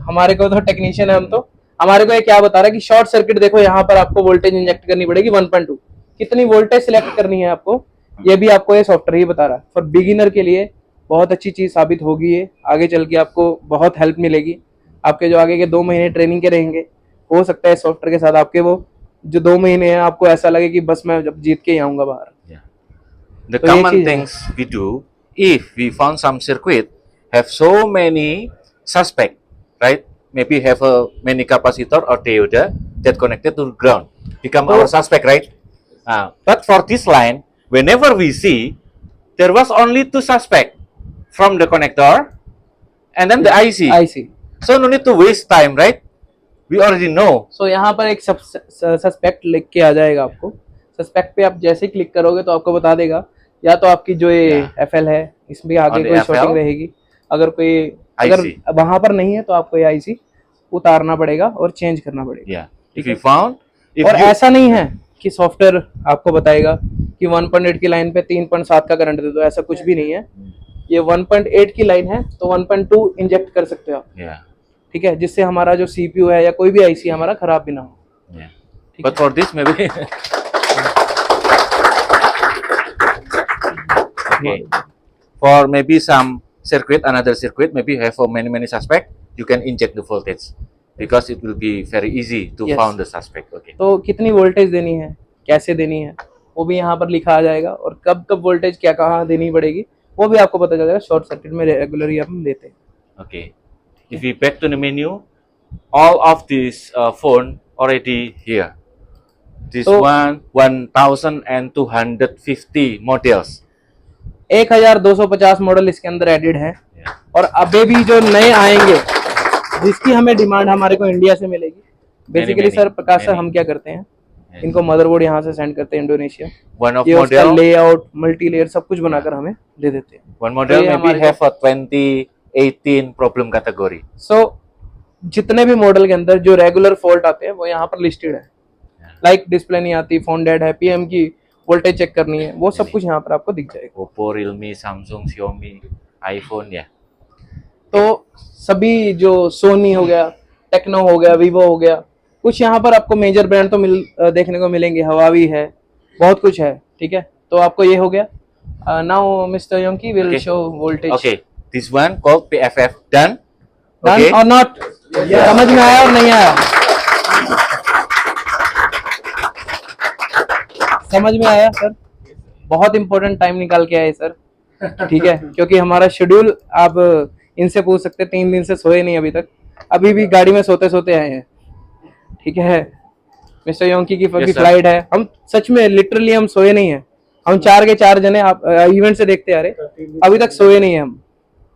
Speaker 1: हमारे को तो टेक्नीशियन है हम तो, हमारे को ये क्या बता रहा है कि शॉर्ट सर्किट देखो, यहाँ पर आपको वोल्टेज इंजेक्ट करनी पड़ेगी 1.2। कितनी वोल्टेज सिलेक्ट करनी है आपको, ये भी आपको ये सॉफ्टवेयर ही बता रहा है। फॉर बिगिनर के लिए बहुत अच्छी चीज साबित होगी ये, आगे चल के आपको बहुत हेल्प मिलेगी। आपके जो आगे के 2 महीने ट्रेनिंग के रहेंगे, हो सकता है सॉफ्टवेयर के साथ आपके वो जो 2 महीने हैं आपको ऐसा लगे कि बस मैं जब जीत के ही आऊंगा बाहर।
Speaker 3: the
Speaker 1: तो ये
Speaker 3: common
Speaker 1: चीज है।
Speaker 3: things we do, if we found some circuit have so many suspect, right? Maybe have a many capacitor or diode that connected to ground, become
Speaker 1: Oh.
Speaker 3: our suspect, right? But for this line, whenever we see there was only 2 suspect from the connector and then the IC.
Speaker 1: IC।
Speaker 3: So no need to waste time, right? We already know.
Speaker 1: सो यहाँ पर एक suspect लिख के आ जाएगा आपको। Suspect पे आप जैसे ही क्लिक करोगे तो आपको बता देगा, या तो आपकी जो ये
Speaker 3: Yeah.
Speaker 1: FL है इसमें आगे
Speaker 3: On the
Speaker 1: कोई
Speaker 3: FL,
Speaker 1: शॉर्टिंग रहेगी, अगर कोई अगर
Speaker 3: IC.
Speaker 1: वहां पर नहीं है तो आपको ये IC उतारना पड़ेगा और चेंज करना पड़ेगा।
Speaker 3: Yeah. If you found, if
Speaker 1: और
Speaker 3: you,
Speaker 1: ऐसा नहीं है कि सॉफ्टवेयर आपको बताएगा कि 1.8 की लाइन पे 3.7 का करंट दे दो, ऐसा कुछ भी नहीं है। ये 1.8 की लाइन है तो 1.2 इंजेक्ट कर सकते हो आप,
Speaker 3: yeah,
Speaker 1: ठीक है, जिससे हमारा जो CPU है या कोई भी IC हमारा खराब भी ना हो।
Speaker 3: yeah.
Speaker 1: ठीक
Speaker 3: But for this maybe. Okay. For maybe some circuit, another circuit, maybe have for many suspect, you can inject the voltage because it will be very easy to
Speaker 1: Yes.
Speaker 3: found the suspect. Okay.
Speaker 1: तो कितनी voltage देनी है, कैसे देनी है, वो भी यहाँ पर लिखा आ जाएगा, और कब कब वोल्टेज क्या कहाँ देनी पड़ेगी वो भी आपको पता चल जाएगा। शॉर्ट सर्किट में रेगुलरली हम देते हैं।
Speaker 3: Okay. If we back to the menu, all of this phone already here. This
Speaker 1: So-
Speaker 3: 1250 models.
Speaker 1: 1250 model इसके अंदर एडिड है,
Speaker 3: Yeah.
Speaker 1: और अभी भी जो नए आएंगे जिसकी हमें डिमांड हमारे को इंडिया से मिलेगी। बेसिकली
Speaker 3: many,
Speaker 1: सर प्रकाश सर
Speaker 3: many.
Speaker 1: हम क्या करते हैं, इनको मदरबोर्ड यहाँ से सेंड करते हैं इंडोनेशिया,
Speaker 3: One of
Speaker 1: ये उसका
Speaker 3: model,
Speaker 1: लेआउट मल्टी लेयर सब कुछ बनाकर हमें दे देते हैं।
Speaker 3: one model
Speaker 1: ये
Speaker 3: maybe
Speaker 1: हमारे
Speaker 3: have a 2018 problem category.
Speaker 1: सो जितने भी मॉडल के अंदर जो रेगुलर फॉल्ट आते हैं वो यहाँ पर लिस्टेड है, लाइक डिस्प्ले नहीं आती, फोन डेड है, PM की वोल्टेज चेक करनी है, वो सब कुछ यहाँ पर आपको दिख जाएगा।
Speaker 3: Oppo, Realme, Samsung, Xiaomi, iPhone, yeah.
Speaker 1: तो सभी जो सोनी हो गया, टेक्नो हो गया, वीवो हो गया, कुछ यहाँ पर आपको मेजर ब्रांड तो देखने को मिलेंगे, हवावी है, बहुत कुछ है, ठीक है। तो आपको ये हो गया। Now mister Yonki will
Speaker 3: Okay.
Speaker 1: Show voltage.
Speaker 3: Okay, this one called PFF done.
Speaker 1: Done
Speaker 3: Okay.
Speaker 1: और नॉट, समझ में आया और नहीं आया? समझ में आया सर? बहुत इंपॉर्टेंट टाइम निकाल के आए सर, ठीक है, क्योंकि हमारा शेड्यूल आप इनसे पूछ सकते, 3 दिन से सोए नहीं अभी तक, अभी भी गाड़ी में सोते सोते आए हैं, ठीक है। मिस्टर योंकी की
Speaker 3: Yes, sir.
Speaker 1: फ्लाइट है, हम सच में लिटरली हम सोए नहीं है, हम 4 के 4 जने आप इवेंट से देखते आ रहे, अभी तक सोए नहीं है हम।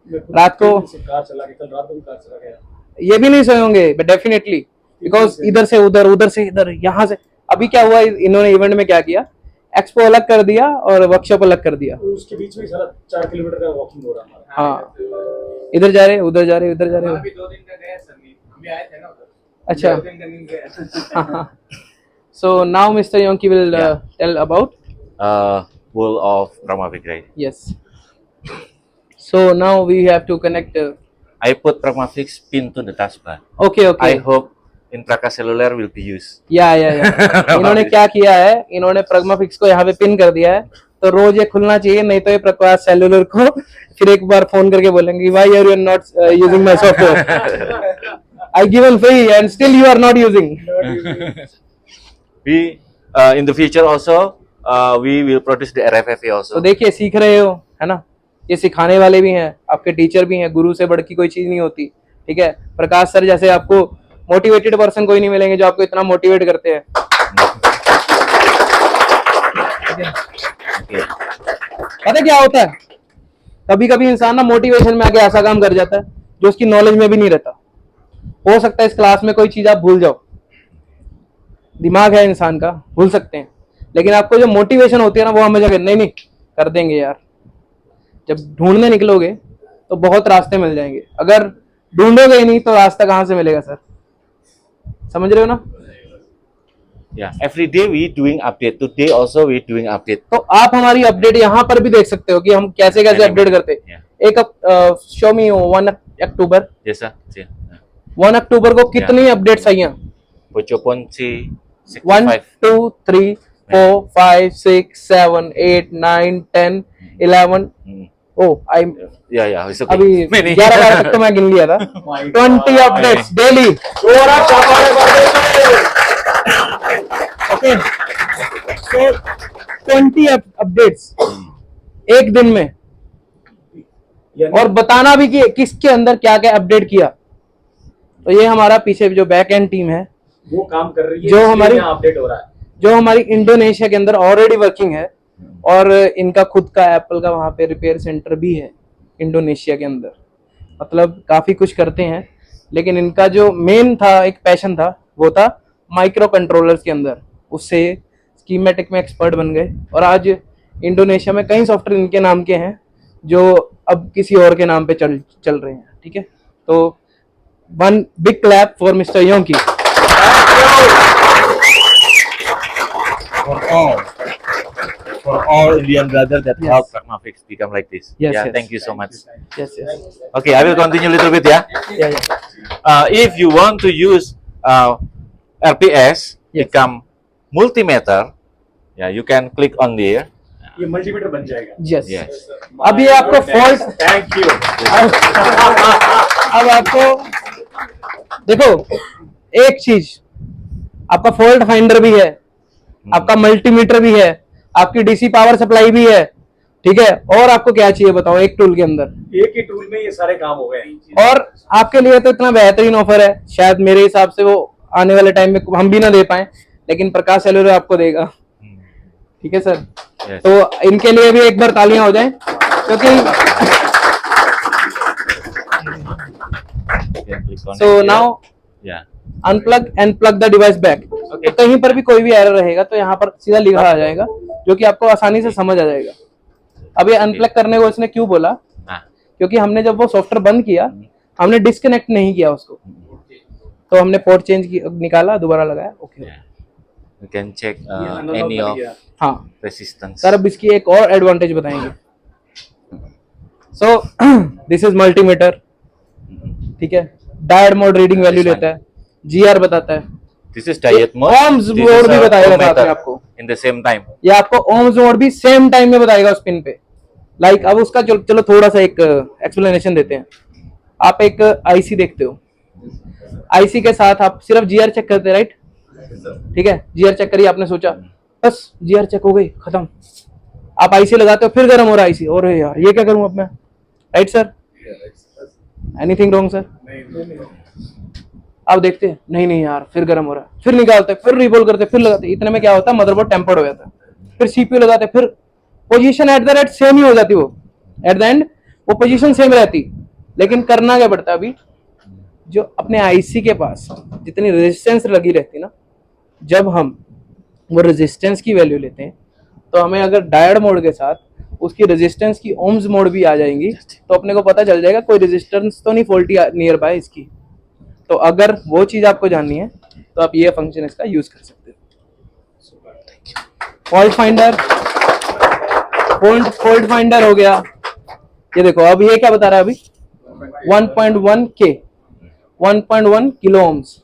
Speaker 1: रात को
Speaker 2: कार चला के, कल रात को भी कार चला गया।
Speaker 1: ये भी नहीं सोए होंगे डेफिनेटली, बिकॉज इधर से उधर, उधर से इधर, यहाँ से। अभी क्या हुआ, इन्होंने इवेंट में क्या किया, एक्सपो अलग कर दिया और वर्कशॉप अलग कर दिया।
Speaker 2: तो उसके बीच में सारा 4 किलोमीटर का वॉकिंग हो रहा है।
Speaker 1: हाँ, इधर जा रहे, उधर जा रहे, इधर जा रहे।
Speaker 4: अभी 2 दिन का गए सर, हम भी आए थे ना उधर।
Speaker 1: अच्छा।
Speaker 4: 2 दिन का नहीं गए।
Speaker 1: So now mister Yonki will
Speaker 3: Yeah.
Speaker 1: Tell about.
Speaker 3: Wool of Pragmatic, right?
Speaker 1: Yes. So now we have to connect.
Speaker 3: I put Pragmafix pin to the taskbar.
Speaker 1: Okay, okay.
Speaker 3: I hope in Prakash Cellular will be used.
Speaker 1: या इन्होंने क्या किया है, इन्होंने pragma fix को यहाँ पे pin कर दिया है, तो रोज ये खुलना चाहिए, नहीं तो ये प्रकाश सेलुलर को फिर एक बार फोन करके बोलेंगे why are you not using my software, I given free and still you are not using.
Speaker 3: We in the future also we will produce the RFFE also.
Speaker 1: तो देखिए सीख रहे हो, है ना, ये सिखाने वाले भी हैं, आपके टीचर भी हैं, गुरु से बढ़ की कोई चीज नहीं होती, ठीक है। प्रकाश सर जैसे आपको मोटिवेटेड पर्सन कोई नहीं मिलेंगे जो आपको इतना मोटिवेट करते हैं। पता क्या होता है, कभी कभी इंसान ना मोटिवेशन में आके ऐसा काम कर जाता है जो उसकी नॉलेज में भी नहीं रहता। हो सकता है इस क्लास में कोई चीज आप भूल जाओ, दिमाग है इंसान का, भूल सकते हैं, लेकिन आपको जो मोटिवेशन होती है ना वो हमेशा नहीं नहीं कर देंगे यार। जब ढूंढने निकलोगे तो बहुत रास्ते मिल जाएंगे, अगर ढूंढोगे ही नहीं तो रास्ता कहाँ से मिलेगा सर, समझ रहे हो ना।
Speaker 3: Yeah, every day we doing update. Today also we doing update.
Speaker 1: तो आप हमारी अपडेट यहाँ पर भी देख सकते हो कि हम कैसे कैसे अपडेट करते हैं।
Speaker 3: Yeah.
Speaker 1: एक शो मी 1 अक्टूबर,
Speaker 3: Yes sir. Yeah.
Speaker 1: 1 अक्टूबर को कितनी अपडेट्स आई हैं?
Speaker 3: Pocho Ponci
Speaker 1: 1
Speaker 3: 65.
Speaker 1: 2 3 4 5 6 7 8 9 10 11 O I
Speaker 3: Yeah yeah. It's okay.
Speaker 1: अभी
Speaker 3: Many.
Speaker 1: 11 तक तो मैं गिन लिया था। 20 अपडेट्स डेली। ओके, तो 20 अपडेट्स एक दिन में, और बताना भी कि किसके अंदर क्या क्या अपडेट किया। तो ये हमारा पीछे जो बैक एंड टीम है
Speaker 2: वो काम कर रही है,
Speaker 1: जो
Speaker 2: इसलिए
Speaker 1: हमारी
Speaker 2: यहाँ अपडेट हो रहा है।
Speaker 1: जो हमारी इंडोनेशिया के अंदर ऑलरेडी वर्किंग है, और इनका खुद का एप्पल का वहाँ पे रिपेयर सेंटर भी है इंडोनेशिया के अंदर। मतलब काफ़ी कुछ करते हैं, लेकिन इनका जो मेन था, एक पैशन था, वो था माइक्रो कंट्रोलर्स के अंदर। उससे स्कीमेटिक में एक्सपर्ट बन गए, और आज इंडोनेशिया में कई सॉफ्टवेयर इनके नाम के हैं जो अब किसी और के नाम पे चल रहे हैं, ठीक है। तो one big clap for mister Yonki.
Speaker 3: For all Indian brothers that
Speaker 1: Yes.
Speaker 3: help Pragmafix become like this.
Speaker 1: Yes,
Speaker 3: Yeah,
Speaker 1: yes.
Speaker 3: thank you so much.
Speaker 1: Yes, yes.
Speaker 3: Okay, I will continue a little bit.
Speaker 1: Yeah, yeah.
Speaker 3: If you want to use RPS
Speaker 1: Yes.
Speaker 3: become multimeter, yeah, you can click on there.
Speaker 2: ये multimeter बन जाएगा।
Speaker 1: Yes.
Speaker 3: Yes.
Speaker 1: अब ये आपको fault,
Speaker 2: thank you.
Speaker 1: अब आपको देखो एक चीज, आपका फॉल्ट फाइंडर भी है, आपका मल्टीमीटर भी है, आपकी डीसी पावर सप्लाई भी है, ठीक है। और आपको क्या चाहिए बताओ एक टूल के अंदर?
Speaker 2: एक ही टूल में ये सारे काम हो गए।
Speaker 1: और आपके लिए तो इतना बेहतरीन ऑफर है, शायद मेरे हिसाब से वो आने वाले टाइम में हम भी ना दे पाए, लेकिन प्रकाश सेलुलर आपको देगा, ठीक है सर।
Speaker 3: Yes.
Speaker 1: तो इनके लिए भी एक बार तालियां हो जाएं, क्योंकि
Speaker 3: You can click on
Speaker 1: so
Speaker 3: it
Speaker 1: now
Speaker 3: here. Yeah.
Speaker 1: Unplug and plug the device back.
Speaker 3: Okay.
Speaker 1: तो कहीं पर भी कोई भी एरर रहेगा तो यहाँ पर सीधा लिखा आ जाएगा, जो कि आपको आसानी से समझ आ जाएगा। अब ये अनप्लग करने को इसने क्यों बोला?
Speaker 3: Ah.
Speaker 1: क्योंकि हमने जब वो सॉफ्टवेयर बंद किया, हमने डिस्कनेक्ट नहीं किया उसको, तो हमने पोर्ट चेंज निकाला, दोबारा लगाया, okay.
Speaker 3: Yeah. You can check
Speaker 2: यहाँ
Speaker 3: any
Speaker 2: नॉर्मल
Speaker 3: of
Speaker 2: बढ़िया।
Speaker 1: हाँ
Speaker 3: resistance.
Speaker 1: सर, अब इसकी एक और एडवांटेज बताएंगे। सो दिस इज मल्टीमीटर, ठीक है। डायड मोड रीडिंग वैल्यू लेता है, जीआर बताता है,
Speaker 3: This is diet mode.
Speaker 1: ohms
Speaker 3: This
Speaker 1: mode
Speaker 3: is
Speaker 1: भी
Speaker 3: a
Speaker 1: बताएगा साथ
Speaker 3: ohmmeter
Speaker 1: में आपको।
Speaker 3: in the same time.
Speaker 1: ये आपको ohms मोड भी सेम टाइम में बताएगा उस पिन पे। लाइक अब उसका चलो थोड़ा सा एक एक्सप्लेनेशन देते हैं। आप एक आईसी देखते हो, आईसी के साथ आप सिर्फ जीआर चेक करते हैं, राइट? ठीक है, जीआर चेक करिए, आपने सोचा बस जीआर चेक हो गई, खत्म। आप आईसी लगाते हो, फिर गर्म हो रहा है आईसी, और यार ये क्या करूं अब मैं, right sir? Anything wrong sir? आप देखते हैं नहीं नहीं यार, फिर गर्म हो रहा है, फिर निकालते, फिर रिबोल करते, फिर लगाते, इतने में क्या होता है, मदरबोर्ड टेम्पर्ड हो जाता है। फिर सीपीयू लगाते, फिर position at the rate same ही हो जाती, वो एट द एंड वो पोजीशन सेम रहती, लेकिन करना क्या पड़ता है अभी, जो अपने आईसी के पास जितनी रेजिस्टेंस लगी रहती ना, जब हम वो रेजिस्टेंस की वैल्यू लेते हैं, तो हमें अगर डायोड मोड के साथ उसकी रेजिस्टेंस की ओम्स मोड भी आ जाएंगी, तो अपने को पता चल जाएगा कोई रेजिस्टेंस तो नहीं फॉल्टी नियर बाय इसकी। तो अगर वो चीज आपको जाननी है तो आप ये फंक्शन इसका यूज कर सकते हो। फॉल्ट फाइंडर हो गया। ये देखो अब ये क्या बता रहा है अभी, 1.1 किलो ओम्स,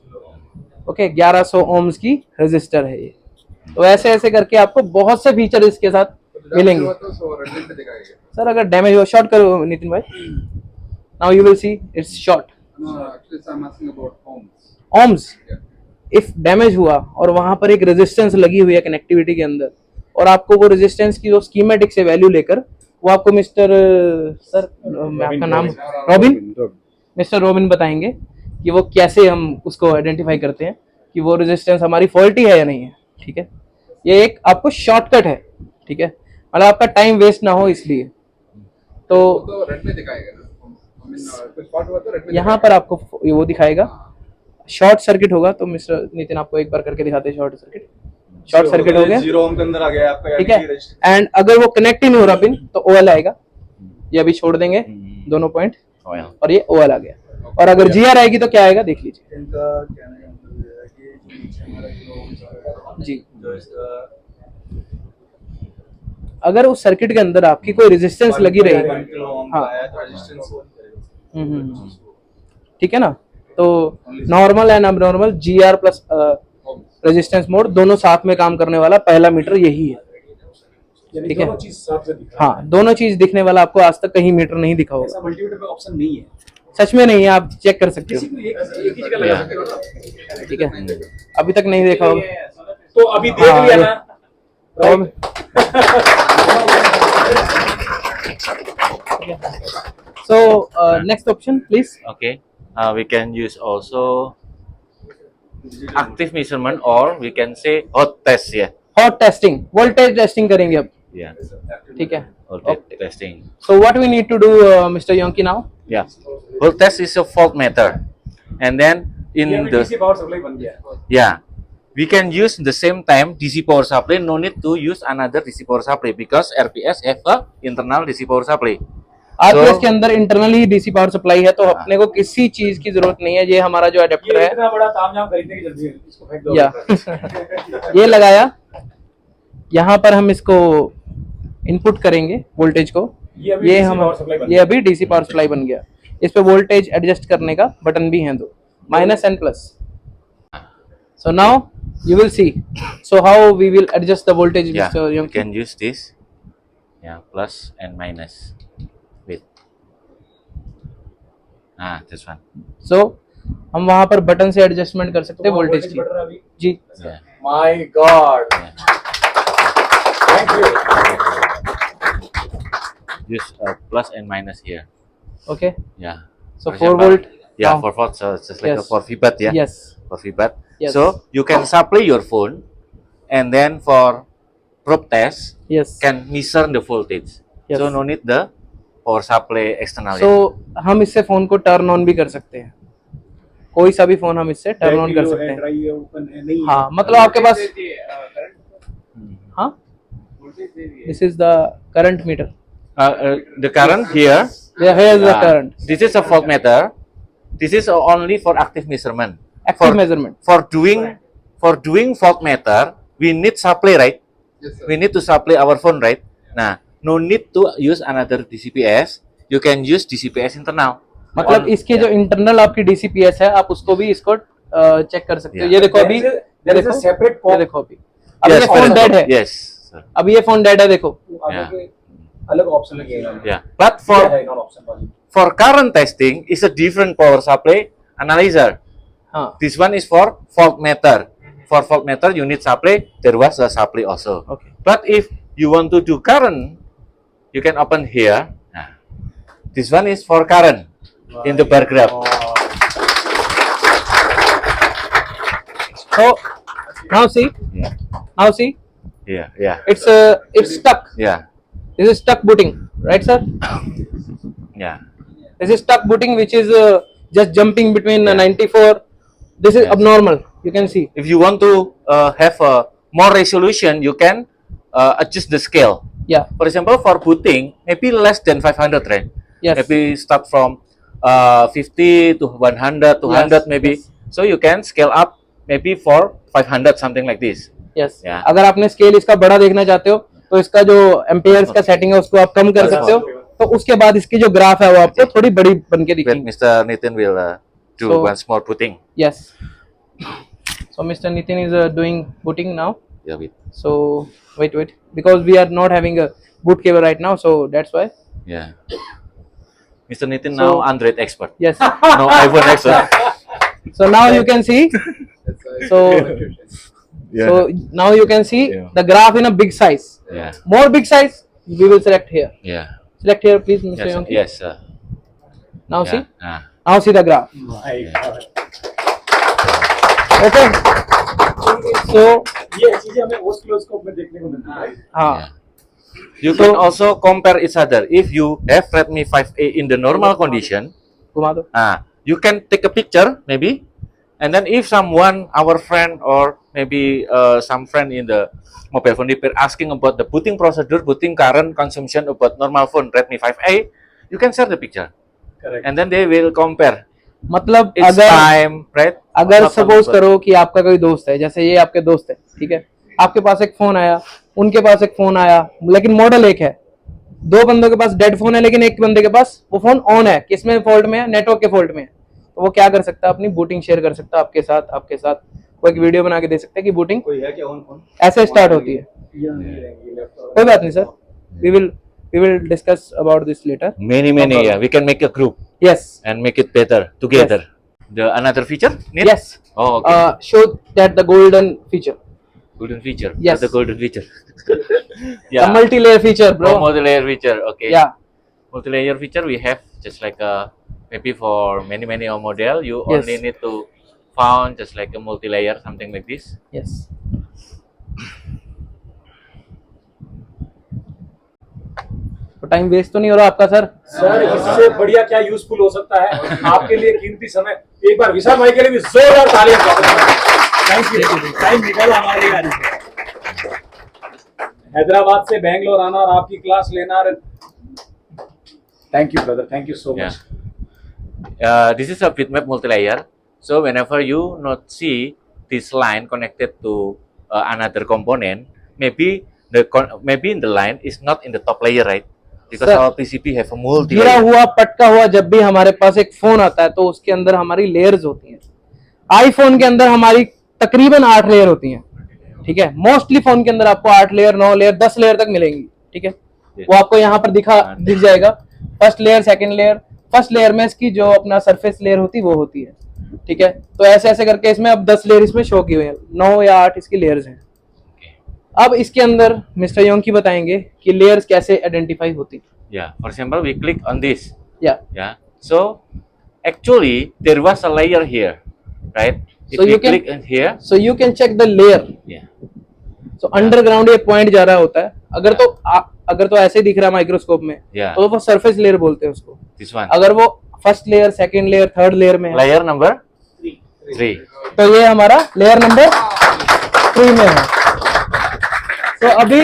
Speaker 1: ओके, 1100 ओम्स की रेजिस्टर है ये। तो ऐसे ऐसे करके आपको बहुत से फीचर इसके साथ मिलेंगे। सर अगर डैमेज हो, शॉर्ट करो नितिन भाई, now you will see it's short.
Speaker 5: No, actually, I'm asking about ohms.
Speaker 1: Ohms, if damage हुआ और वहां पर एक रेजिस्टेंस लगी हुई है कनेक्टिविटी के अंदर, और आपको वो रेजिस्टेंस की जो स्कीमेटिक से वैल्यू लेकर वो आपको मिस्टर सर मैं आपका नाम रॉबिन मिस्टर रॉबिन बताएंगे कि वो कैसे हम उसको आइडेंटिफाई करते हैं कि वो रेजिस्टेंस हमारी फॉल्टी है या नहीं है, ठीक है। ये एक आपको शॉर्टकट है, ठीक है, मतलब आपका टाइम वेस्ट ना हो इसलिए। तो
Speaker 5: तो रेड में दिखाएगा ना, कुछ फॉल्ट हुआ तो रेड में
Speaker 1: यहाँ पर आपको वो दिखाएगा शॉर्ट सर्किट होगा। तो मिस्टर नितिन आपको एक बार करके दिखाते हैं शॉर्ट सर्किट। शॉर्ट सर्किट हो गया,
Speaker 6: 0 ओम के अंदर आ गया आपका,
Speaker 1: ठीक है। एंड अगर वो कनेक्ट ही नहीं हो रहा पिन तो ओएल आएगा, ये अभी छोड़ देंगे दोनों पॉइंट,
Speaker 3: Oil.
Speaker 1: और ये ओएल आ गया। और अगर जीआर आएगी तो क्या आएगा देख लीजिए
Speaker 6: इनका कहने का मतलब ये है कि जो नीचे हमारा किलो ओम आएगा,
Speaker 1: जी।
Speaker 6: जो इसका
Speaker 1: अगर उस सर्किट के अंदर आपकी कोई रेजिस्टेंस लगी रही,
Speaker 6: 1 किलो ओम का
Speaker 1: हाँ।
Speaker 6: आया तो रेजिस्टेंस
Speaker 1: ठीक है ना। तो normal and abnormal GR plus resistance mode दोनों साथ में काम करने वाला पहला मीटर यही है,
Speaker 2: यानी
Speaker 1: ठीक है।
Speaker 2: दोनों चीज साथ में दिखा
Speaker 1: हाँ, दोनों चीज दिखने वाला आपको आज तक कहीं मीटर नहीं दिखा होगा,
Speaker 2: ऐसा मल्टीमीटर पे ऑप्शन नहीं है,
Speaker 1: सच में नहीं है, आप चेक कर सकते
Speaker 2: किसी
Speaker 1: हो,
Speaker 2: को एक ही जगह लगा सकते हो ना।
Speaker 1: ठीक है। अभी तक नहीं देखा होगा
Speaker 2: तो अभी देख
Speaker 1: हाँ,
Speaker 2: लिया
Speaker 1: ये-
Speaker 2: ना,
Speaker 1: अब so next option please.
Speaker 3: Okay. We can use also active measurement, or we can say hot test. Yeah.
Speaker 1: hot testing, voltage testing करेंगे अब,
Speaker 3: Yeah.
Speaker 1: ठीक है।
Speaker 3: Voltage testing.
Speaker 1: So what we need to do Mr. Yonki now?
Speaker 3: Yeah. Voltage test is a fault meter, and then in
Speaker 2: ये अभी
Speaker 3: the
Speaker 2: DC power supply बन गया।
Speaker 3: yeah, we can use the same time DC power supply. No need to use another DC power supply because RPS have a internal DC power supply.
Speaker 1: RPS के अंदर internally DC power supply है, तो अपने को किसी चीज की जरूरत नहीं है। ये हमारा जो अडेप्टर
Speaker 2: ये
Speaker 1: है,
Speaker 2: इतना बड़ा तामझाम खरीदने की जल्दी है, इसको फेंक दो।
Speaker 1: या ये लगाया, यहाँ पर हम इसको इनपुट करेंगे वोल्टेज को,
Speaker 2: ये अभी
Speaker 1: ये
Speaker 2: DC
Speaker 1: हम
Speaker 2: power supply बन
Speaker 1: ये अभी डीसी पावर सप्लाई बन गया। इस पे वोल्टेज एडजस्ट करने का बटन भी है, दो minus and plus. So now you will see so how we will adjust the voltage.
Speaker 3: Yeah,
Speaker 1: Mr.
Speaker 3: you
Speaker 1: Yonki.
Speaker 3: can use this. Yeah, plus and minus. Wait. This one.
Speaker 1: So हम वहां पर button से adjustment कर सकते हैं voltage की,
Speaker 2: बढ़ रहा है अभी।
Speaker 1: जी।
Speaker 3: Yeah.
Speaker 2: My God,
Speaker 3: Yeah.
Speaker 2: Thank you.
Speaker 3: Use plus and minus here.
Speaker 1: Okay,
Speaker 3: Yeah.
Speaker 1: so
Speaker 3: For
Speaker 1: 4
Speaker 3: example,
Speaker 1: volt.
Speaker 3: Yeah,
Speaker 1: now.
Speaker 3: 4 volt. So it's just like a
Speaker 1: Yes.
Speaker 3: 4 feedback. Yeah.
Speaker 1: Yes.
Speaker 3: 4 feedback.
Speaker 1: Yes.
Speaker 3: So you can supply your phone, and then for probe test
Speaker 1: Yes.
Speaker 3: can measure the voltage.
Speaker 1: Yes.
Speaker 3: So no need the power supply externally.
Speaker 1: So हम इससे phone को turn on भी कर सकते हैं, कोई सा भी फोन हम इससे टर्न ऑन कर सकते हैं।
Speaker 2: ड्राई है, ओपन है, नहीं है।
Speaker 1: हाँ, मतलब आपके पास, हाँ, this is the current meter,
Speaker 3: The current here.
Speaker 1: Here is the
Speaker 3: Yeah.
Speaker 1: Current,
Speaker 3: This is a voltmeter. This is only for active measurement.
Speaker 1: Active
Speaker 3: For-
Speaker 1: measurement.
Speaker 3: For doing voltmeter, we need supply, right?
Speaker 5: Yes, sir.
Speaker 3: We need to supply our phone, right? Nah, no need to use another DCPS. You can use DCPS internal.
Speaker 1: मतलब
Speaker 3: On-
Speaker 1: इसके जो internal आपकी डीसीपीएस है, आप उसको भी इसको check कर सकते हो।
Speaker 3: Yeah.
Speaker 1: ये देखो अभी,
Speaker 2: There is a separate
Speaker 1: ये
Speaker 2: port।
Speaker 1: देखो अभी, अब ये
Speaker 3: Yes,
Speaker 1: फोन डेड है,
Speaker 3: Yes. Sir.
Speaker 1: अब ये फोन डेड है, देखो।
Speaker 2: आगे के अलग ऑप्शन लगेगा।
Speaker 3: Yeah. But
Speaker 2: ये है
Speaker 3: for
Speaker 2: नॉन ऑप्शन वाली।
Speaker 3: for current testing is a different power supply analyzer.
Speaker 1: हाँ,
Speaker 3: This one is for voltmeter. For voltmeter, you need supply. There was a supply also.
Speaker 1: okay.
Speaker 3: But if you want to do current, you can open here. Nah, this one is for current in the bar graph.
Speaker 1: So now see,
Speaker 3: Yeah,
Speaker 1: now see,
Speaker 3: yeah,
Speaker 1: it's stuck.
Speaker 3: yeah,
Speaker 1: This is stuck booting, right, sir?
Speaker 3: yeah.
Speaker 1: This is stuck booting, which is just jumping between
Speaker 3: Yeah.
Speaker 1: 94. This is
Speaker 3: Yes.
Speaker 1: abnormal. You can see.
Speaker 3: If you want to have a more resolution, you can adjust the scale.
Speaker 1: Yeah.
Speaker 3: For example, for booting, maybe less than 500, right?
Speaker 1: Yes.
Speaker 3: Maybe start from 50 to 100, 200
Speaker 1: Yes,
Speaker 3: maybe.
Speaker 1: yes.
Speaker 3: So you can scale up maybe for 500, something like this.
Speaker 1: Yes.
Speaker 3: Yeah.
Speaker 1: अगर आपने scale इसका बड़ा देखना चाहते हो, तो इसका जो एम्पेयर्स का सेटिंग है उसको आप कम कर सकते हो। तो उसके बाद इसकी जो ग्राफ है वो आपको थोड़ी बड़ी बन के
Speaker 3: Wait,
Speaker 1: दिखेगी।
Speaker 3: Mr. Nitin will do
Speaker 1: So-
Speaker 3: once more booting.
Speaker 1: Yes. So Mr. Nitin is doing booting now.
Speaker 3: Yeah, wait.
Speaker 1: So wait, because we are not having a boot cable right now, so that's why.
Speaker 3: Yeah. Mr. Nitin
Speaker 1: So-
Speaker 3: now Android expert.
Speaker 1: Yes.
Speaker 3: No iPhone expert.
Speaker 1: So now you can see. So
Speaker 3: Yeah.
Speaker 1: so now you can see
Speaker 3: Yeah.
Speaker 1: the graph in a big size.
Speaker 3: Yeah.
Speaker 1: More big size, we will select here.
Speaker 3: Yeah.
Speaker 1: Select here, please, Mr.
Speaker 3: Yes.
Speaker 1: Yonki.
Speaker 3: Yes.
Speaker 1: Now
Speaker 3: Yeah.
Speaker 1: see.
Speaker 3: Ah.
Speaker 1: Now see the graph.
Speaker 2: My God.
Speaker 1: Okay. So
Speaker 2: ये चीजें हमें oscilloscope में देखने को मिलती है।
Speaker 1: हाँ.
Speaker 3: Yeah. You can also compare each other. If you have Redmi 5A in the normal condition,
Speaker 1: घुमा दो.
Speaker 3: you can take a picture maybe, and then if someone, our friend or maybe some friend in the mobile phone repair asking about the booting procedure, booting current consumption about normal phone Redmi 5A, you can share the picture,
Speaker 2: Correct.
Speaker 3: and then they will compare
Speaker 1: मतलब
Speaker 3: its
Speaker 1: अगर
Speaker 3: time, right?
Speaker 1: अगर
Speaker 3: Not
Speaker 1: suppose
Speaker 3: only-
Speaker 1: करो कि आपका कोई दोस्त है, जैसे ये आपके दोस्त है, ठीक है, आपके पास एक फोन आया, उनके पास एक फोन आया, लेकिन मॉडल एक है, दो बंदों के पास डेड फोन है, लेकिन एक बंदे के पास वो फोन ऑन है, किसमें फॉल्ट में है, नेटवर्क के फॉल्ट में है, तो वो क्या कर सकता है, अपनी बूटिंग शेयर कर सकता है आपके साथ वो एक वीडियो बना के दे सकते हैं कि बूटिंग
Speaker 6: कोई है क्या ऑन फोन?
Speaker 1: ऐसे स्टार्ट होती है. कोई बात नहीं sir, we will discuss about this later.
Speaker 3: many, yeah. We can make a group
Speaker 1: Yes.
Speaker 3: and make it better together. The another feature? Need?
Speaker 1: Yes.
Speaker 3: Oh, okay.
Speaker 1: Show that the golden feature.
Speaker 3: Golden feature.
Speaker 1: Yes.
Speaker 3: The golden feature.
Speaker 1: The multi-layer feature, bro.
Speaker 3: Oh, multi-layer feature. Okay.
Speaker 1: Yeah.
Speaker 3: Multi-layer feature we have just like maybe for many model you
Speaker 1: Yes.
Speaker 3: only need to found just like a multi-layer something like this.
Speaker 1: Yes. तो time waste तो नहीं हो रहा आपका sir?
Speaker 2: Sir इससे बढ़िया क्या useful हो सकता है आपके लिए कीमती समय। एक बार विशाल भाई के लिए भी जोरदार तालियां। थैंक यू, टाइम निकाला हमारे लिए आज। हैदराबाद से बैंगलोर आना और आपकी क्लास लेना। Thank you brother, thank you so much.
Speaker 3: This is a bitmap multi-layer. So whenever you not see this line connected to another component, maybe maybe in the line is not in the top layer, right? Because
Speaker 1: Sir,
Speaker 3: our PCB have a
Speaker 1: गिरा
Speaker 3: multi-layer.
Speaker 1: हुआ पटका हुआ जब भी हमारे पास एक phone आता है तो उसके अंदर हमारी लेयर्स होती हैं। आईफोन के अंदर हमारी तकरीबन 8 लेयर होती हैं, ठीक है। मोस्टली फोन के अंदर आपको 8 लेयर, 9 लेयर, 10 लेयर तक मिलेंगी, ठीक है। वो आपको यहाँ पर दिख जाएगा। First layer, second layer. First layer में इसकी जो अपना सरफेस लेयर होती है वो होती है, ठीक है। तो ऐसे ऐसे करके इसमें अब 10 लेयर इसमें शो की हुई है, 9 या 8 इसकी लेयर्स हैं। अब इसके अंदर मिस्टर योंकी बताएंगे कि लेयर्स कैसे आइडेंटिफाई होती है।
Speaker 3: Yeah. For example, we click on this.
Speaker 1: या
Speaker 3: Yeah. So actually there was a layer here, right? If
Speaker 1: So
Speaker 3: we
Speaker 1: you can-
Speaker 3: click in here,
Speaker 1: so you can check the layer.
Speaker 3: yeah.
Speaker 1: So underground ये point जा रहा होता है। अगर तो ऐसे दिख रहा है माइक्रोस्कोप में,
Speaker 3: Yeah.
Speaker 1: तो वो सरफेस लेयर बोलते हैं उसको।
Speaker 3: This one.
Speaker 1: अगर वो first layer, second layer, third layer में है,
Speaker 3: Layer number 3.
Speaker 1: तो ये हमारा लेयर नंबर 3 में है। तो अभी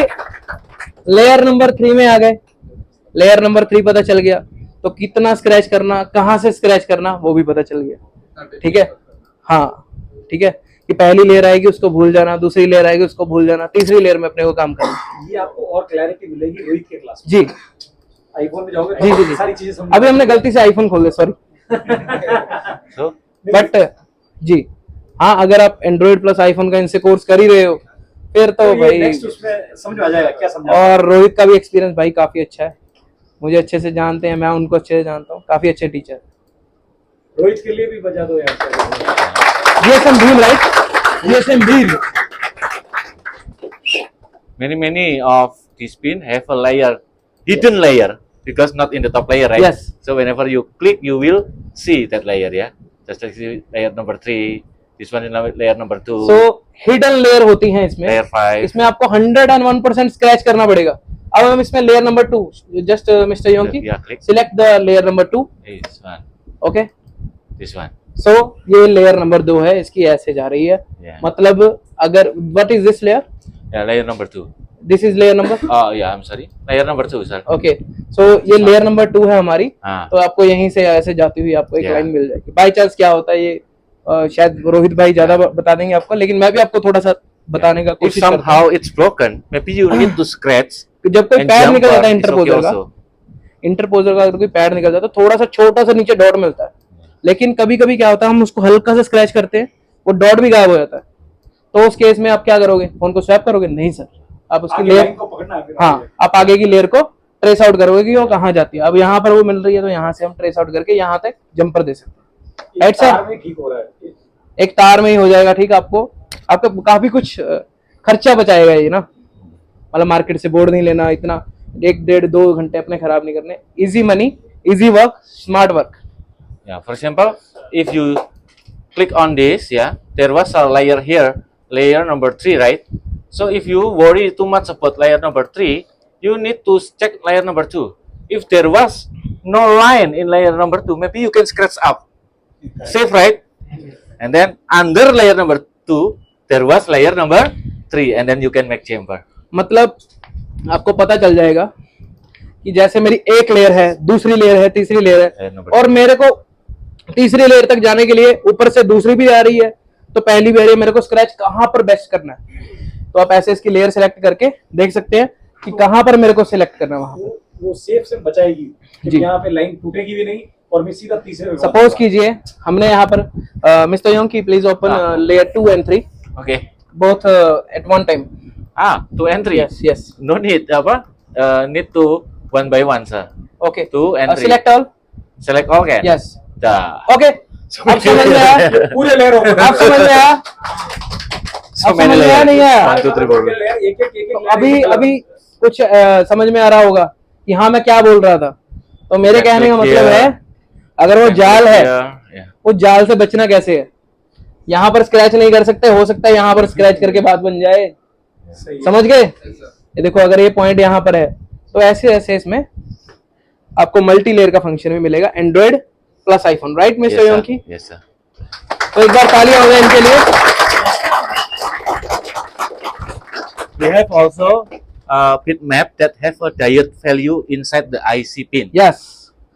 Speaker 1: लेयर नंबर 3 में आ गए, लेयर नंबर 3 पता चल गया, तो कितना स्क्रैच करना, कहाँ से स्क्रैच करना, वो भी पता चल गया, ठीक है। हाँ, ठीक है, कि पहली लेयर आएगी उसको भूल जाना, दूसरी लेयर आएगी उसको भूल जाना, तीसरी लेयर में अपने को काम करना।
Speaker 2: ये आपको और क्लैरिटी मिलेगी रोहित के क्लास में।
Speaker 1: जी
Speaker 2: आईफोन में जाओगे
Speaker 1: जी
Speaker 2: तो
Speaker 1: जी जी।
Speaker 2: सारी चीजें समझ
Speaker 1: अभी हमने गलती से आईफोन खोल दिया, सॉरी।
Speaker 3: So
Speaker 1: बट जी हाँ, अगर आप एंड्रॉइड प्लस आईफोन का इनसे कोर्स कर ही रहे हो फिर तो भाई।
Speaker 2: नेक्स्ट उसमें समझ आ जाएगा क्या समझा।
Speaker 1: और रोहित का भी एक्सपीरियंस भाई काफी अच्छा है, मुझे अच्छे से जानते हैं, मैं उनको अच्छे से जानता हूँ, काफी अच्छे टीचर।
Speaker 2: रोहित के लिए भी बजा दो यार।
Speaker 1: GSM Bhim, right, GSM Bhim.
Speaker 3: many of this pin have a layer, hidden layer, because not in the top layer, right?
Speaker 1: Yes.
Speaker 3: So whenever you click, you will see that layer, yeah. Just like layer number 3, this one is layer number 2,
Speaker 1: so hidden layer होती हैं इसमें।
Speaker 3: layer 5.
Speaker 1: इसमें आपको 101% scratch करना पड़ेगा। अब हम इसमें layer number 2, just mister Yonki
Speaker 3: Yeah, click.
Speaker 1: Select the layer number 2,
Speaker 3: This one,
Speaker 1: okay.
Speaker 3: this one.
Speaker 1: So ये लेयर नंबर 2 है, इसकी ऐसे जा रही है।
Speaker 3: Yeah.
Speaker 1: मतलब अगर what is this layer,
Speaker 3: Yeah, layer number 2.
Speaker 1: This is layer number,
Speaker 3: Oh yeah, I'm sorry. Layer number 2, sir.
Speaker 1: ओके। सो ये लेयर नंबर 2 है हमारी।
Speaker 3: हाँ.
Speaker 1: तो आपको यहीं से ऐसे जाती हुई आपको एक
Speaker 3: Yeah.
Speaker 1: लाइन मिल जाएगी। बाई चांस क्या होता है ये शायद रोहित भाई ज्यादा बता देंगे आपको, लेकिन मैं भी आपको थोड़ा सा बताने का
Speaker 3: If
Speaker 1: कोशिश करता
Speaker 3: somehow it's broken, maybe you need to scratch
Speaker 1: हूँ। जब कोई
Speaker 3: and
Speaker 1: पैर
Speaker 3: jump
Speaker 1: निकल जाता है
Speaker 3: it's okay
Speaker 1: इंटरपोजर का,
Speaker 3: also.
Speaker 1: इंटरपोजर का अगर कोई पैर निकल जाता है, थोड़ा सा छोटा सा नीचे डॉट मिलता है। लेकिन कभी कभी क्या होता है, हम उसको हल्का सा स्क्रैच करते हैं, वो डॉट भी गायब हो जाता है। तो उस केस में आप क्या करोगे, फोन को स्वैप करोगे? नहीं सर, आप उसकी
Speaker 2: आगे
Speaker 1: लेयर,
Speaker 2: लाइन को पकड़ना है फिर
Speaker 1: हाँ,
Speaker 2: आगे।
Speaker 1: आप आगे की लेयर को ट्रेस आउट करोगे कि वो कहाँ जाती है। अब यहाँ पर वो मिल रही है, तो यहाँ से हम ट्रेस आउट करके यहाँ तक जंपर दे सकते हैं।
Speaker 2: एक
Speaker 1: राइट सर,
Speaker 2: तार में ठीक हो रहा है।
Speaker 1: एक तार में ही हो जाएगा, ठीक। आपको आपका काफी कुछ खर्चा बचाएगा ये ना, मतलब मार्केट से बोर्ड नहीं लेना, इतना एक डेढ़ 2 घंटे अपने खराब नहीं करने. Easy money, easy work, smart work.
Speaker 3: Yeah, for example, if you click on this, yeah, there was a layer here, layer number 3, right? So if you worry too much about layer number 3, you need to check layer number 2. If there was no line in layer number 2, maybe you can scratch up. Safe, right? And then under layer number 2, there was layer number 3, and then you can make chamber.
Speaker 1: मतलब आपको पता चल जाएगा कि जैसे मेरी एक layer है, दूसरी लेयर है, तीसरी लेयर है,
Speaker 3: Layer number
Speaker 1: और मेरे को तीसरी लेयर तक जाने के लिए ऊपर से दूसरी भी आ रही है, तो पहली भी आ रही है, मेरे को स्क्रैच कहाँ पर बेस्ट करना है. तो आप ऐसे इसकी लेयर सेलेक्ट करके देख सकते हैं कि कहाँ पर मेरे को सिलेक्ट करना है. वहां पर
Speaker 2: वो सेफ से बचाएगी कि
Speaker 1: जी.
Speaker 2: यहाँ पे लाइन टूटेगी भी नहीं और मैं सीधा तीसरे में
Speaker 1: सपोज कीजिए हमने यहाँ पर मिस्टर योंग की please open layer 2 and 3
Speaker 3: Okay.
Speaker 1: both at one time.
Speaker 3: 2 and 3.
Speaker 1: Yes.
Speaker 3: No need apa? Need to one by one, sir.
Speaker 1: Okay.
Speaker 3: 2 and 3.
Speaker 1: Select all.
Speaker 3: Select all can?
Speaker 1: Yes.
Speaker 3: Dah.
Speaker 1: Okay. अब समझ में आया?
Speaker 2: पूरे layer हो
Speaker 1: आप समझ में आया?
Speaker 3: So
Speaker 1: अब
Speaker 3: many
Speaker 1: समझ में आया
Speaker 3: layers.
Speaker 1: नहीं आया?
Speaker 3: 1, 2, 3, 4.
Speaker 2: एक एक
Speaker 1: तो अभी कुछ समझ में आ रहा होगा कि हाँ मैं क्या बोल रहा था. तो मेरे कहने का मतलब है अगर वो जाल है,
Speaker 3: Yeah.
Speaker 1: उस जाल से बचना कैसे है. यहाँ पर स्क्रैच नहीं कर सकते, हो सकता है यहाँ पर स्क्रैच करके बात बन जाए. समझ गए? ये देखो अगर ये पॉइंट यहाँ पर है तो ऐसे ऐसे इसमें आपको मल्टी लेयर का फंक्शन भी मिलेगा Android plus iPhone. Right mister
Speaker 3: Yes,
Speaker 1: योंकी?
Speaker 3: sir. Yes, sir.
Speaker 1: तो एक बार तालियां हो जाए इनके लिए.
Speaker 3: We have also pin map that have a diode value inside the IC pin.
Speaker 1: Yes.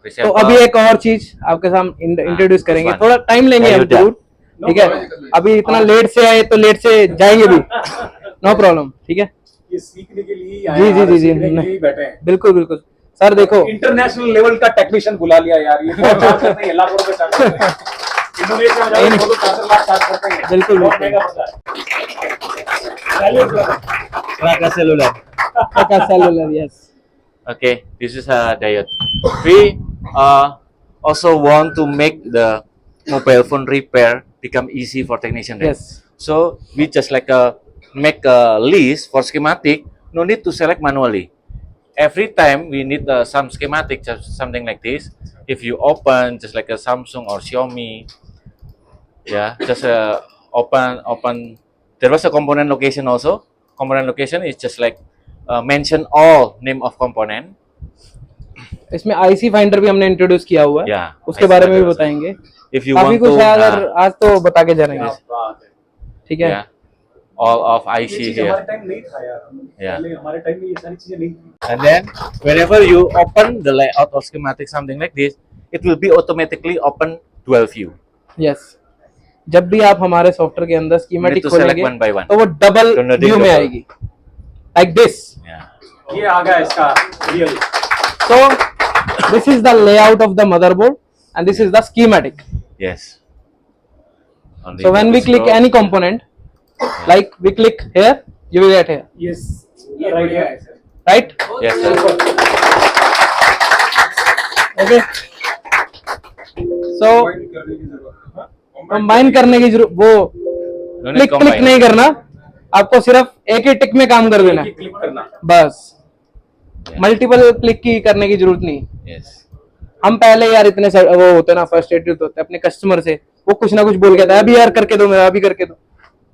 Speaker 3: For
Speaker 1: तो
Speaker 3: example,
Speaker 1: अभी एक और चीज आपके सामने इंट्रोड्यूस करेंगे.
Speaker 3: one.
Speaker 1: थोड़ा टाइम लेंगे हम
Speaker 3: Diode.
Speaker 1: जरूर. ठीक है, अभी इतना लेट से आए तो लेट से जाएंगे भी. No problem. ठीक है,
Speaker 2: ये सीखने के लिए ही
Speaker 1: जी,
Speaker 2: आए
Speaker 1: जी,
Speaker 2: हैं,
Speaker 1: जी, जी,
Speaker 2: सीखने के
Speaker 1: नहीं।
Speaker 2: लिए ही बैठे हैं.
Speaker 1: बिल्कुल बिल्कुल. सर देखो
Speaker 2: इंटरनेशनल लेवल का टेक्नीशियन बुला लिया यार. ये बहुत चार्ज करते हैं, लाखों रुपए चार्ज करते हैं. इंडोनेशिया में जाओ तो 4 लाख चार्ज करते हैं.
Speaker 1: बिल्कुल,
Speaker 2: बहुत
Speaker 1: बिल्कुल.
Speaker 2: महंगा पड़ता है. चलिए brother.
Speaker 3: Raka cellular.
Speaker 1: Cellular. Yes.
Speaker 3: Okay, this is a diode. We also want to make the mobile phone repair become easy for technician. Right?
Speaker 1: Yes.
Speaker 3: So we just like make a list for schematic. No need to select manually. Every time we need some schematic, just something like this. If you open just like a Samsung or Xiaomi, yeah, just open. There was a component location also. Component location is just like mention all name of component.
Speaker 1: इसमें IC finder भी हमने introduce किया हुआ है.
Speaker 3: Yeah,
Speaker 1: उसके
Speaker 3: IC
Speaker 1: बारे में भी
Speaker 3: finder also.
Speaker 1: बताएंगे.
Speaker 3: If you
Speaker 1: काफी
Speaker 3: want
Speaker 1: कुछ
Speaker 3: to,
Speaker 1: है, अगर आज तो बता के जाएंगे.
Speaker 2: क्या बात है.
Speaker 1: ठीक है.
Speaker 3: yeah, all of
Speaker 2: ये
Speaker 3: IC
Speaker 2: चीज
Speaker 3: here.
Speaker 2: हमारे टाइम नहीं था यार.
Speaker 3: Yeah.
Speaker 2: पहले हमारे टाइम में ये सारी चीजें नहीं थी.
Speaker 3: And then whenever you open the layout or schematic something like this, it will be automatically open dual view.
Speaker 1: Yes. जब भी आप हमारे सॉफ्टवेयर के अंदर
Speaker 3: You need
Speaker 1: schematic
Speaker 3: to select
Speaker 1: खोलेंगे
Speaker 3: one by one.
Speaker 1: तो वो डबल
Speaker 3: Don't
Speaker 1: व्यू में
Speaker 3: double.
Speaker 1: आएगी लाइक दिस.
Speaker 3: Yeah.
Speaker 2: ये आ गया इसका real.
Speaker 1: So this is the layout of the motherboard and this is the schematic.
Speaker 3: Yes. Only
Speaker 1: So when
Speaker 3: need
Speaker 1: we
Speaker 3: to
Speaker 1: click
Speaker 3: scroll.
Speaker 1: any component, like we click here, you will get here,
Speaker 2: yes
Speaker 4: ये
Speaker 2: right
Speaker 4: बढ़िया
Speaker 2: है.
Speaker 4: है sir.
Speaker 1: right?
Speaker 3: Yes, sir.
Speaker 1: Okay. So
Speaker 5: Combine करने की जरूरत है.
Speaker 1: Combine करने की जरूरत वो
Speaker 3: No need
Speaker 1: click click
Speaker 3: combine.
Speaker 1: नहीं करना, आपको सिर्फ एक ही टिक में काम कर देना है.
Speaker 2: क्लिक करना.
Speaker 1: बस.
Speaker 3: Yeah.
Speaker 1: मल्टीपल क्लिक की करने की जरूरत नहीं.
Speaker 3: Yes.
Speaker 1: हम पहले यार इतने वो होते ना फ्रस्ट्रेटेड होते अपने कस्टमर से, वो कुछ ना कुछ बोल के था अभी यार करके दो, मेरा अभी करके दो.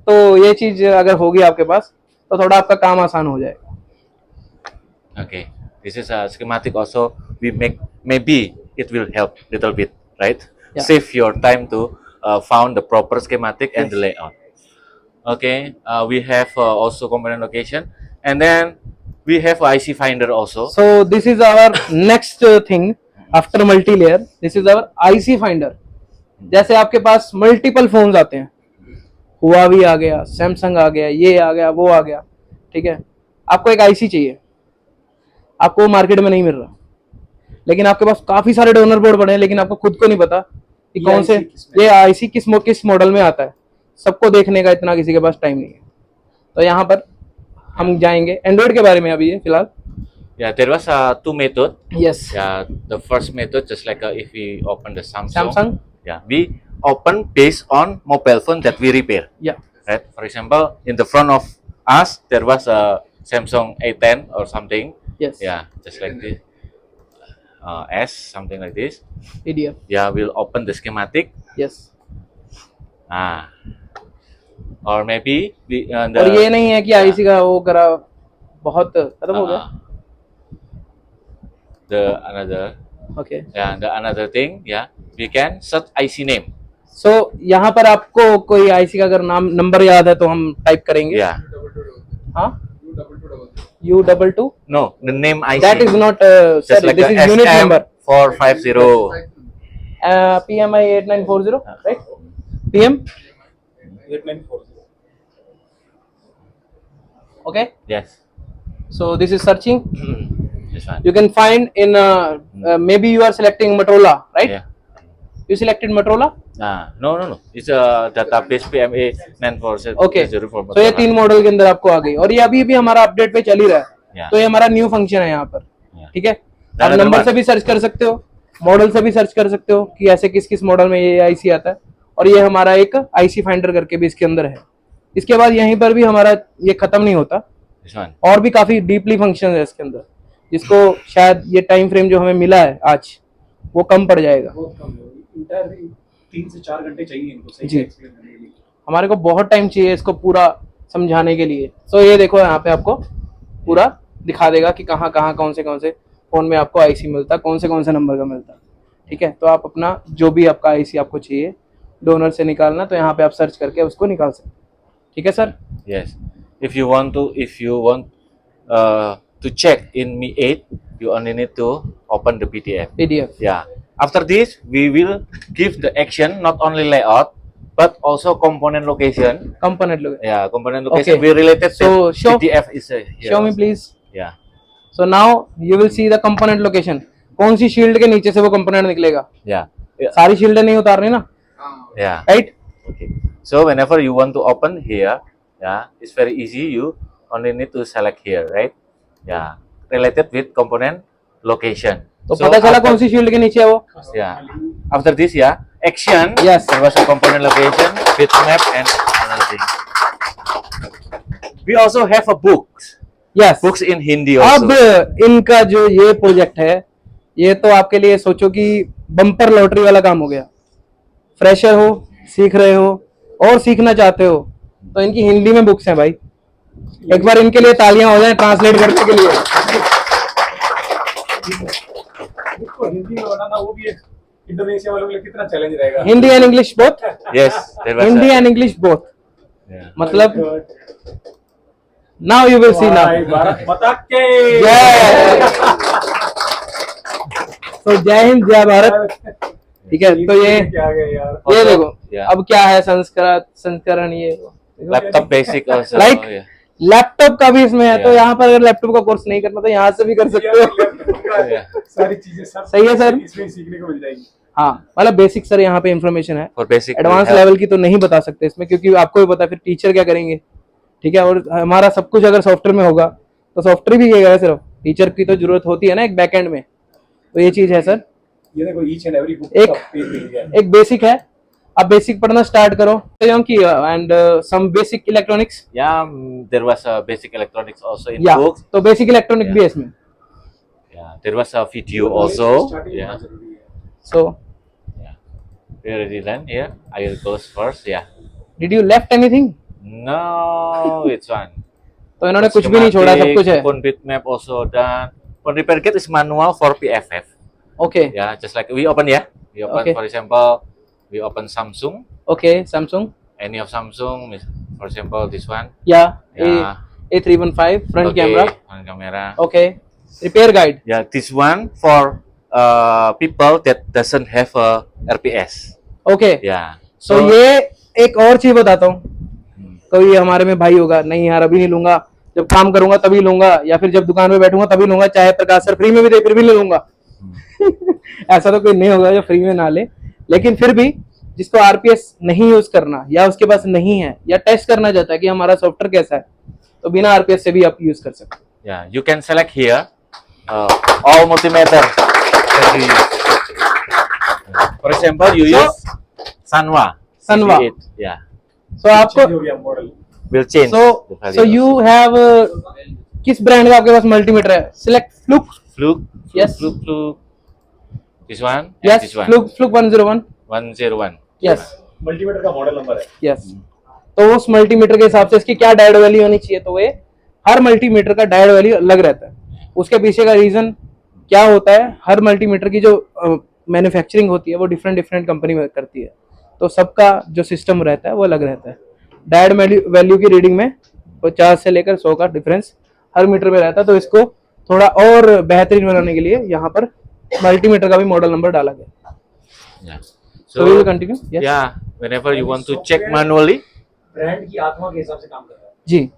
Speaker 1: तो ये चीज अगर होगी आपके पास तो थोड़ा आपका काम आसान हो जाएगा.
Speaker 3: Okay. This is a schematic also. We make maybe it will help little bit, right?
Speaker 1: Yeah.
Speaker 3: Save your time to found the proper schematic and the layout. Okay. We have also component location, and then we have IC finder also.
Speaker 1: So this is our next thing after multi layer. This is our IC finder. जैसे आपके पास multiple phones आते हैं, Huawei आ गया, Samsung आ गया, ये आ गया, वो आ गया. ठीक है, आपको एक आईसी चाहिए, आपको मार्केट में नहीं मिल रहा, लेकिन आपके पास काफी सारे डोनर बोर्ड पड़े हैं, लेकिन आपको खुद को नहीं पता कि
Speaker 2: ये
Speaker 1: कौन से
Speaker 2: IC किसमें
Speaker 1: ये आईसी किस मॉडल में आता है. सबको देखने का इतना किसी के पास टाइम नहीं है. तो यहाँ पर हम जाएंगे एंड्रॉइड के बारे में अभी ये फिलहाल.
Speaker 3: Yeah, there was two method.
Speaker 1: Yes.
Speaker 3: Yeah, the first method just like if we open the Samsung.
Speaker 1: Samsung.
Speaker 3: Yeah, we open based on mobile phone that we repair.
Speaker 1: या.
Speaker 3: Right. For example, in the front of us there was a Samsung A10 or something.
Speaker 1: Yes.
Speaker 3: Yeah, just like this. S, something like this.
Speaker 1: PDF.
Speaker 3: Yeah, we'll open the schematic.
Speaker 1: Yes.
Speaker 3: Or maybe we
Speaker 1: और ये नहीं है कि IC का वो करा बहुत खत्म हो गया.
Speaker 3: the another
Speaker 1: Okay.
Speaker 3: the another thing, we can search IC name.
Speaker 1: So यहाँ पर आपको कोई आईसी का अगर नाम नंबर याद है तो हम टाइप करेंगे.
Speaker 3: Yeah.
Speaker 1: हाँ.
Speaker 5: U2222.
Speaker 1: U22.
Speaker 3: No, the name IC.
Speaker 1: That is not
Speaker 3: just
Speaker 1: sir,
Speaker 3: like
Speaker 1: this
Speaker 3: the
Speaker 1: is unit
Speaker 3: SM
Speaker 1: number.
Speaker 3: 450.
Speaker 1: PMI 8940, right? PM.
Speaker 2: 8940.
Speaker 1: Okay.
Speaker 3: Yes.
Speaker 1: So this is searching.
Speaker 3: This one.
Speaker 1: You can find in maybe you are selecting Motorola, right?
Speaker 3: Yeah.
Speaker 1: You selected Motorola.
Speaker 3: No. It's a database PMA 947.
Speaker 1: Okay. So ये 3 model के अंदर आपको आ गई और ये अभी भी हमारा अपडेट पे चल ही रहा है.
Speaker 3: Yeah.
Speaker 1: तो ये हमारा न्यू फंक्शन है यहाँ पर.
Speaker 3: Yeah.
Speaker 1: ठीक है. आप
Speaker 3: Another
Speaker 1: नंबर
Speaker 3: one.
Speaker 1: से भी सर्च कर सकते हो, मॉडल से भी सर्च कर सकते हो कि ऐसे किस किस मॉडल में ये आईसी आता है. और ये हमारा एक आईसी फाइंडर करके भी इसके अंदर है. इसके बाद यहीं पर भी हमारा ये खत्म नहीं होता.
Speaker 3: This one.
Speaker 1: और भी काफी डीपली फंक्शन है इसके अंदर, जिसको शायद ये टाइम फ्रेम जो हमें मिला है आज वो कम पड़ जाएगा.
Speaker 2: बहुत कम है. इंटायर 3 से 4 घंटे चाहिए इनको सही
Speaker 1: जी.
Speaker 2: से एक्सप्लेन करने के लिए.
Speaker 1: हमारे को बहुत टाइम चाहिए इसको पूरा समझाने के लिए. सो ये देखो यहाँ पे आपको पूरा दिखा देगा कि कहाँ कहाँ कौन से फोन में आपको आईसी मिलता है, कौन से नंबर का मिलता है. ठीक है. तो आप अपना जो भी आपका आईसी आपको चाहिए डोनर से निकालना, तो यहाँ पे आप सर्च करके उसको निकाल सकते. ठीक है sir.
Speaker 3: Yes. If you want to check in Mi 8, you only need to open the PDF.
Speaker 1: PDF.
Speaker 3: Yeah. After this, we will give the action not only layout but also component location.
Speaker 1: Component लोग.
Speaker 3: Yeah, component location.
Speaker 1: Okay.
Speaker 3: We related
Speaker 1: So,
Speaker 3: with
Speaker 1: show-
Speaker 3: PDF is here.
Speaker 1: Show me please.
Speaker 3: Yeah.
Speaker 1: So now you will see the component location. कौन सी shield के नीचे से वो component निकलेगा.
Speaker 3: Yeah.
Speaker 1: सारी shield नहीं उतारनी ना,
Speaker 3: Yeah.
Speaker 1: Right.
Speaker 3: Okay. So whenever you want to open here, it's very easy. You only need to select here, right? Yeah. Related with component location.
Speaker 1: तो पता चला
Speaker 3: after-
Speaker 1: कौन सी शील्ड के नीचे है वो.
Speaker 3: Yeah. After this, action.
Speaker 1: Yes.
Speaker 3: There was a component location, bitmap, and another thing. We also have a books.
Speaker 1: Yes.
Speaker 3: Books in Hindi also.
Speaker 1: अब इनका जो ये प्रोजेक्ट है, ये तो आपके लिए सोचो कि बम्पर लॉटरी वाला काम हो गया. फ्रेशर हो, सीख रहे हो और सीखना चाहते हो तो इनकी हिंदी में बुक्स हैं भाई. एक बार इनके लिए तालियां हो जाएं ट्रांसलेट करने के लिए.
Speaker 2: उसको हिंदी में बनाना वो भी एक इंडोनेशिया वालों के लिए कितना चैलेंज रहेगा.
Speaker 1: Hindi and English both.
Speaker 3: Yes. There was
Speaker 1: Hindi
Speaker 3: a,
Speaker 1: and English both.
Speaker 3: yeah.
Speaker 1: मतलब नाउ यू विल सी
Speaker 2: भाई,
Speaker 1: नाउ.
Speaker 2: भारत माता के
Speaker 1: जय. तो जय हिंद, जय भारत. ठीक है. तो ये
Speaker 2: क्या गए यार.
Speaker 1: ये
Speaker 3: Also,
Speaker 1: देखो
Speaker 3: yeah.
Speaker 1: अब क्या है संस्करण ये
Speaker 3: Laptop basic also.
Speaker 1: Like-
Speaker 3: Yeah.
Speaker 1: Laptop का भी इसमें है. तो
Speaker 3: Yeah.
Speaker 1: यहाँ पर अगर लैपटॉप का कोर्स नहीं करना तो यहाँ से भी कर सकते हो.
Speaker 3: Yeah.
Speaker 2: सारी चीजें सब
Speaker 1: सही है सर.
Speaker 2: इसमें ही सीखने को मिल जाएगी.
Speaker 1: हाँ मतलब बेसिक सर यहाँ पे इन्फॉर्मेशन है.
Speaker 3: For basic. we
Speaker 1: advance
Speaker 3: have-
Speaker 1: level की तो नहीं बता सकते इसमें, क्योंकि आपको भी पता है फिर टीचर क्या करेंगे. ठीक है. और हमारा सब कुछ अगर सॉफ्टवेयर में होगा तो सॉफ्टवेयर भी ये है, सिर्फ टीचर की तो जरूरत होती है ना एक बैकएंड में. तो ये चीज है सर.
Speaker 2: ये देखो ईच एंड एवरी बुक
Speaker 1: एक-
Speaker 2: का पेज मिल गया.
Speaker 1: एक बेसिक है. आप बेसिक पढ़ना स्टार्ट करो and some basic electronics.
Speaker 3: Yeah, there was a basic electronics also in
Speaker 1: या
Speaker 3: books.
Speaker 1: तो बेसिक इलेक्ट्रॉनिक
Speaker 3: Yeah.
Speaker 1: भी है इसमें.
Speaker 3: Yeah, there was a video also.
Speaker 2: Starting
Speaker 3: Yeah,
Speaker 2: बहुत जरूरी है.
Speaker 1: सो
Speaker 3: we already done here. I will go first. Yeah.
Speaker 1: Did you left anything.
Speaker 3: No, it's one.
Speaker 1: तो इन्होंने कुछ भी नहीं छोड़ा, सब कुछ है.
Speaker 3: Phone bitmap also done. Phone repair kit is manual for PFF.
Speaker 1: Okay.
Speaker 3: Yeah, just like we open. Yeah, we open.
Speaker 1: Okay.
Speaker 3: For example, we open Samsung.
Speaker 1: Okay. Samsung.
Speaker 3: Any of Samsung, for example, this one.
Speaker 1: या
Speaker 3: Yeah.
Speaker 1: A315 front
Speaker 3: Okay,
Speaker 1: camera.
Speaker 3: front camera.
Speaker 1: Okay. Repair guide.
Speaker 3: Yeah, this one for people that doesn't have a RPS.
Speaker 1: Okay.
Speaker 3: Yeah.
Speaker 1: तो ये एक और चीज बताता हूँ. कोई हमारे में भाई होगा, नहीं यार अभी नहीं लूंगा, जब काम करूंगा तभी लूंगा, या फिर जब दुकान पे बैठूंगा तभी लूंगा, चाहे प्रकाश सर फ्री में भी दे फिर भी नहीं लूंगा. ऐसा तो कोई नहीं होगा जो फ्री में ना ले. लेकिन फिर भी जिसको आरपीएस नहीं यूज करना या उसके पास नहीं है या टेस्ट करना चाहता है कि हमारा सॉफ्टवेयर कैसा है, तो बिना आरपीएस से भी आप यूज कर सकते हैं.
Speaker 3: Yeah, you can select here all multimeter that you use. For example, you
Speaker 1: So-
Speaker 3: use Sanwa.
Speaker 1: Sanwa.
Speaker 3: CP8. Yeah,
Speaker 1: सो आपको
Speaker 2: चेंज हो गया model.
Speaker 3: will change. the
Speaker 1: so
Speaker 3: value.
Speaker 1: you have किस ब्रांड का आपके पास मल्टीमीटर है? Select fluke.
Speaker 3: Fluke.
Speaker 1: Yes.
Speaker 3: Fluke. This one. And
Speaker 1: yes
Speaker 3: this one.
Speaker 1: Fluke 101।
Speaker 3: 101.
Speaker 1: Yes
Speaker 2: multimeter का model number है।
Speaker 1: Yes. तो उस मल्टीमीटर के हिसाब से इसकी क्या डायोड वैल्यू होनी चाहिए, तो ये हर मल्टीमीटर का डायोड वैल्यू अलग रहता है। उसके पीछे का रीजन क्या होता है, हर मल्टीमीटर की जो मैन्युफैक्चरिंग होती है वो डिफरेंट डिफरेंट कंपनी में करती है, तो सबका जो सिस्टम रहता है वो अलग रहता है। डायोड वैल्यू की रीडिंग में 50 से लेकर 100 का डिफरेंस हर मीटर में रहता है। तो इसको थोड़ा और बेहतरीन बनाने के लिए यहाँ पर मल्टीमीटर का भी मॉडल नंबर डाला गया।
Speaker 3: Yeah.
Speaker 1: So we will continue? Yes.
Speaker 3: Yeah, whenever you want to check manually,
Speaker 2: brand की आत्मा के हिसाब से काम कर रहा है।
Speaker 1: जी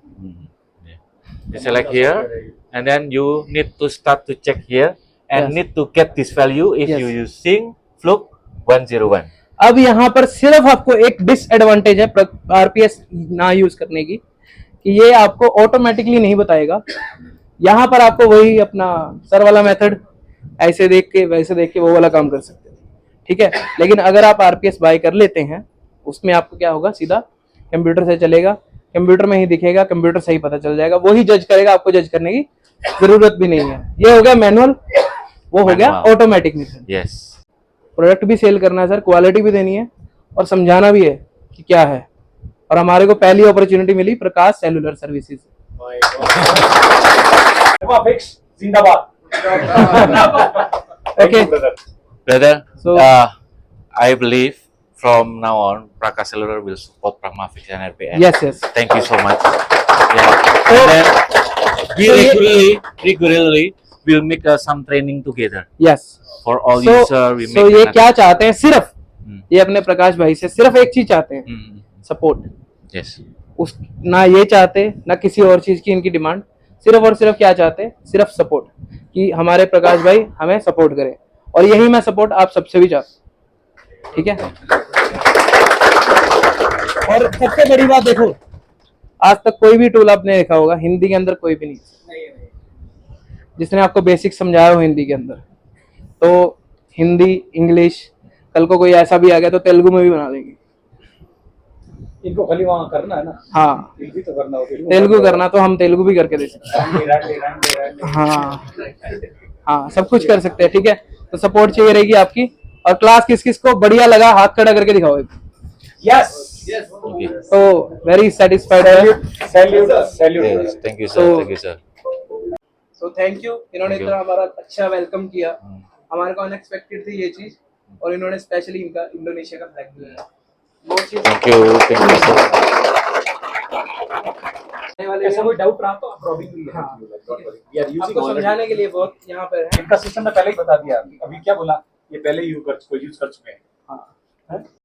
Speaker 3: you select here, and then you need to start to check here, and
Speaker 1: Yes.
Speaker 3: need to get this value if
Speaker 1: Yes.
Speaker 3: you using Fluke 101.
Speaker 1: अब यहाँ पर सिर्फ आपको एक डिसएडवांटेज है आरपीएस ना यूज करने की, कि ये आपको ऑटोमेटिकली नहीं बताएगा। यहाँ पर आपको वही अपना सर वाला मेथड, ऐसे देख के वैसे देख के वो वाला काम कर सकते हैं, ठीक है। लेकिन अगर आप आरपीएस बाय कर लेते हैं, उसमें आपको क्या होगा, सीधा कंप्यूटर से चलेगा, कंप्यूटर में ही दिखेगा, कंप्यूटर से ही पता चल जाएगा, वो ही जज करेगा, आपको जज करने की जरूरत भी नहीं है। ये हो गया मैनुअल, वो हो गया
Speaker 3: Manual.
Speaker 1: Automatic method.
Speaker 3: Yes.
Speaker 1: Product भी सेल करना है सर, क्वालिटी भी देनी है और समझाना भी है कि क्या है। और हमारे को पहली अपॉर्चुनिटी मिली प्रकाश सेलुलर सर्विसेज।
Speaker 2: फिक्स जिंदाबाद।
Speaker 1: Okay.
Speaker 3: Brother,
Speaker 1: So-
Speaker 3: I believe from now on, Prakash Cellular will support Pragmafix and RPN.
Speaker 1: Yes, yes.
Speaker 3: Thank you so much. Yeah. And then we
Speaker 1: So-
Speaker 3: regularly will make some training together
Speaker 1: Yes.
Speaker 3: for all
Speaker 1: So,
Speaker 3: user. We
Speaker 1: so
Speaker 3: make
Speaker 1: ये
Speaker 3: another-
Speaker 1: क्या चाहते हैं, सिर्फ
Speaker 3: Hmm.
Speaker 1: ये अपने प्रकाश भाई से सिर्फ एक चीज चाहते हैं,
Speaker 3: Hmm.
Speaker 1: सपोर्ट।
Speaker 3: Yes.
Speaker 1: उस ना ये चाहते ना किसी और चीज की इनकी डिमांड, सिर्फ और सिर्फ क्या चाहते हैं, सिर्फ सपोर्ट, कि हमारे प्रकाश भाई हमें सपोर्ट करें। और यही मैं सपोर्ट आप सबसे भी चाहता हूं, ठीक है। और सबसे बड़ी बात देखो, आज तक कोई भी टूल आपने देखा होगा हिंदी के अंदर, कोई भी नहीं जिसने आपको बेसिक समझाया हो हिंदी के अंदर। तो हिंदी, इंग्लिश, कल को कोई ऐसा भी आ गया तो तेलुगु में भी बना देंगे।
Speaker 2: इनको खाली वहाँ करना है ना,
Speaker 1: हाँ,
Speaker 2: हिंदी तो करना होगा,
Speaker 1: तेलुगु करना तो हम तेलुगु भी करके दे सकते हैं। हाँ हाँ, सब कुछ कर सकते हैं, ठीक है। तो सपोर्ट चाहिए रहेगी आपकी। और क्लास किस किस को बढ़िया लगा, हाथ खड़ा करके दिखाओ।
Speaker 2: Yes
Speaker 3: Okay.
Speaker 1: तो वेरी सेटिस्फाइड है।
Speaker 2: Salute salute.
Speaker 3: Yes. Thank you, sir.
Speaker 1: So-
Speaker 3: Thank you, sir.
Speaker 1: So thank you, इन्होंने
Speaker 3: Thank you.
Speaker 1: इतना हमारा अच्छा वेलकम किया। हमारे को अनएक्सपेक्टेड थी ये चीज, और इन्होंने स्पेशली इनका इंडोनेशिया का फ्लैग दिया। वो चीज
Speaker 3: Thank you. Thank you, sir.
Speaker 1: आने वाले
Speaker 2: ऐसा कोई डाउट रहा तो आप प्रॉब्लम
Speaker 1: हाँ,
Speaker 2: वी आर यूजिंग
Speaker 1: आपको समझाने के लिए बहुत यहाँ पर है।
Speaker 2: इनका सिस्टम मैं पहले ही बता दिया, अभी क्या बोला, ये पहले यूज कर चुके हैं।
Speaker 1: हाँ।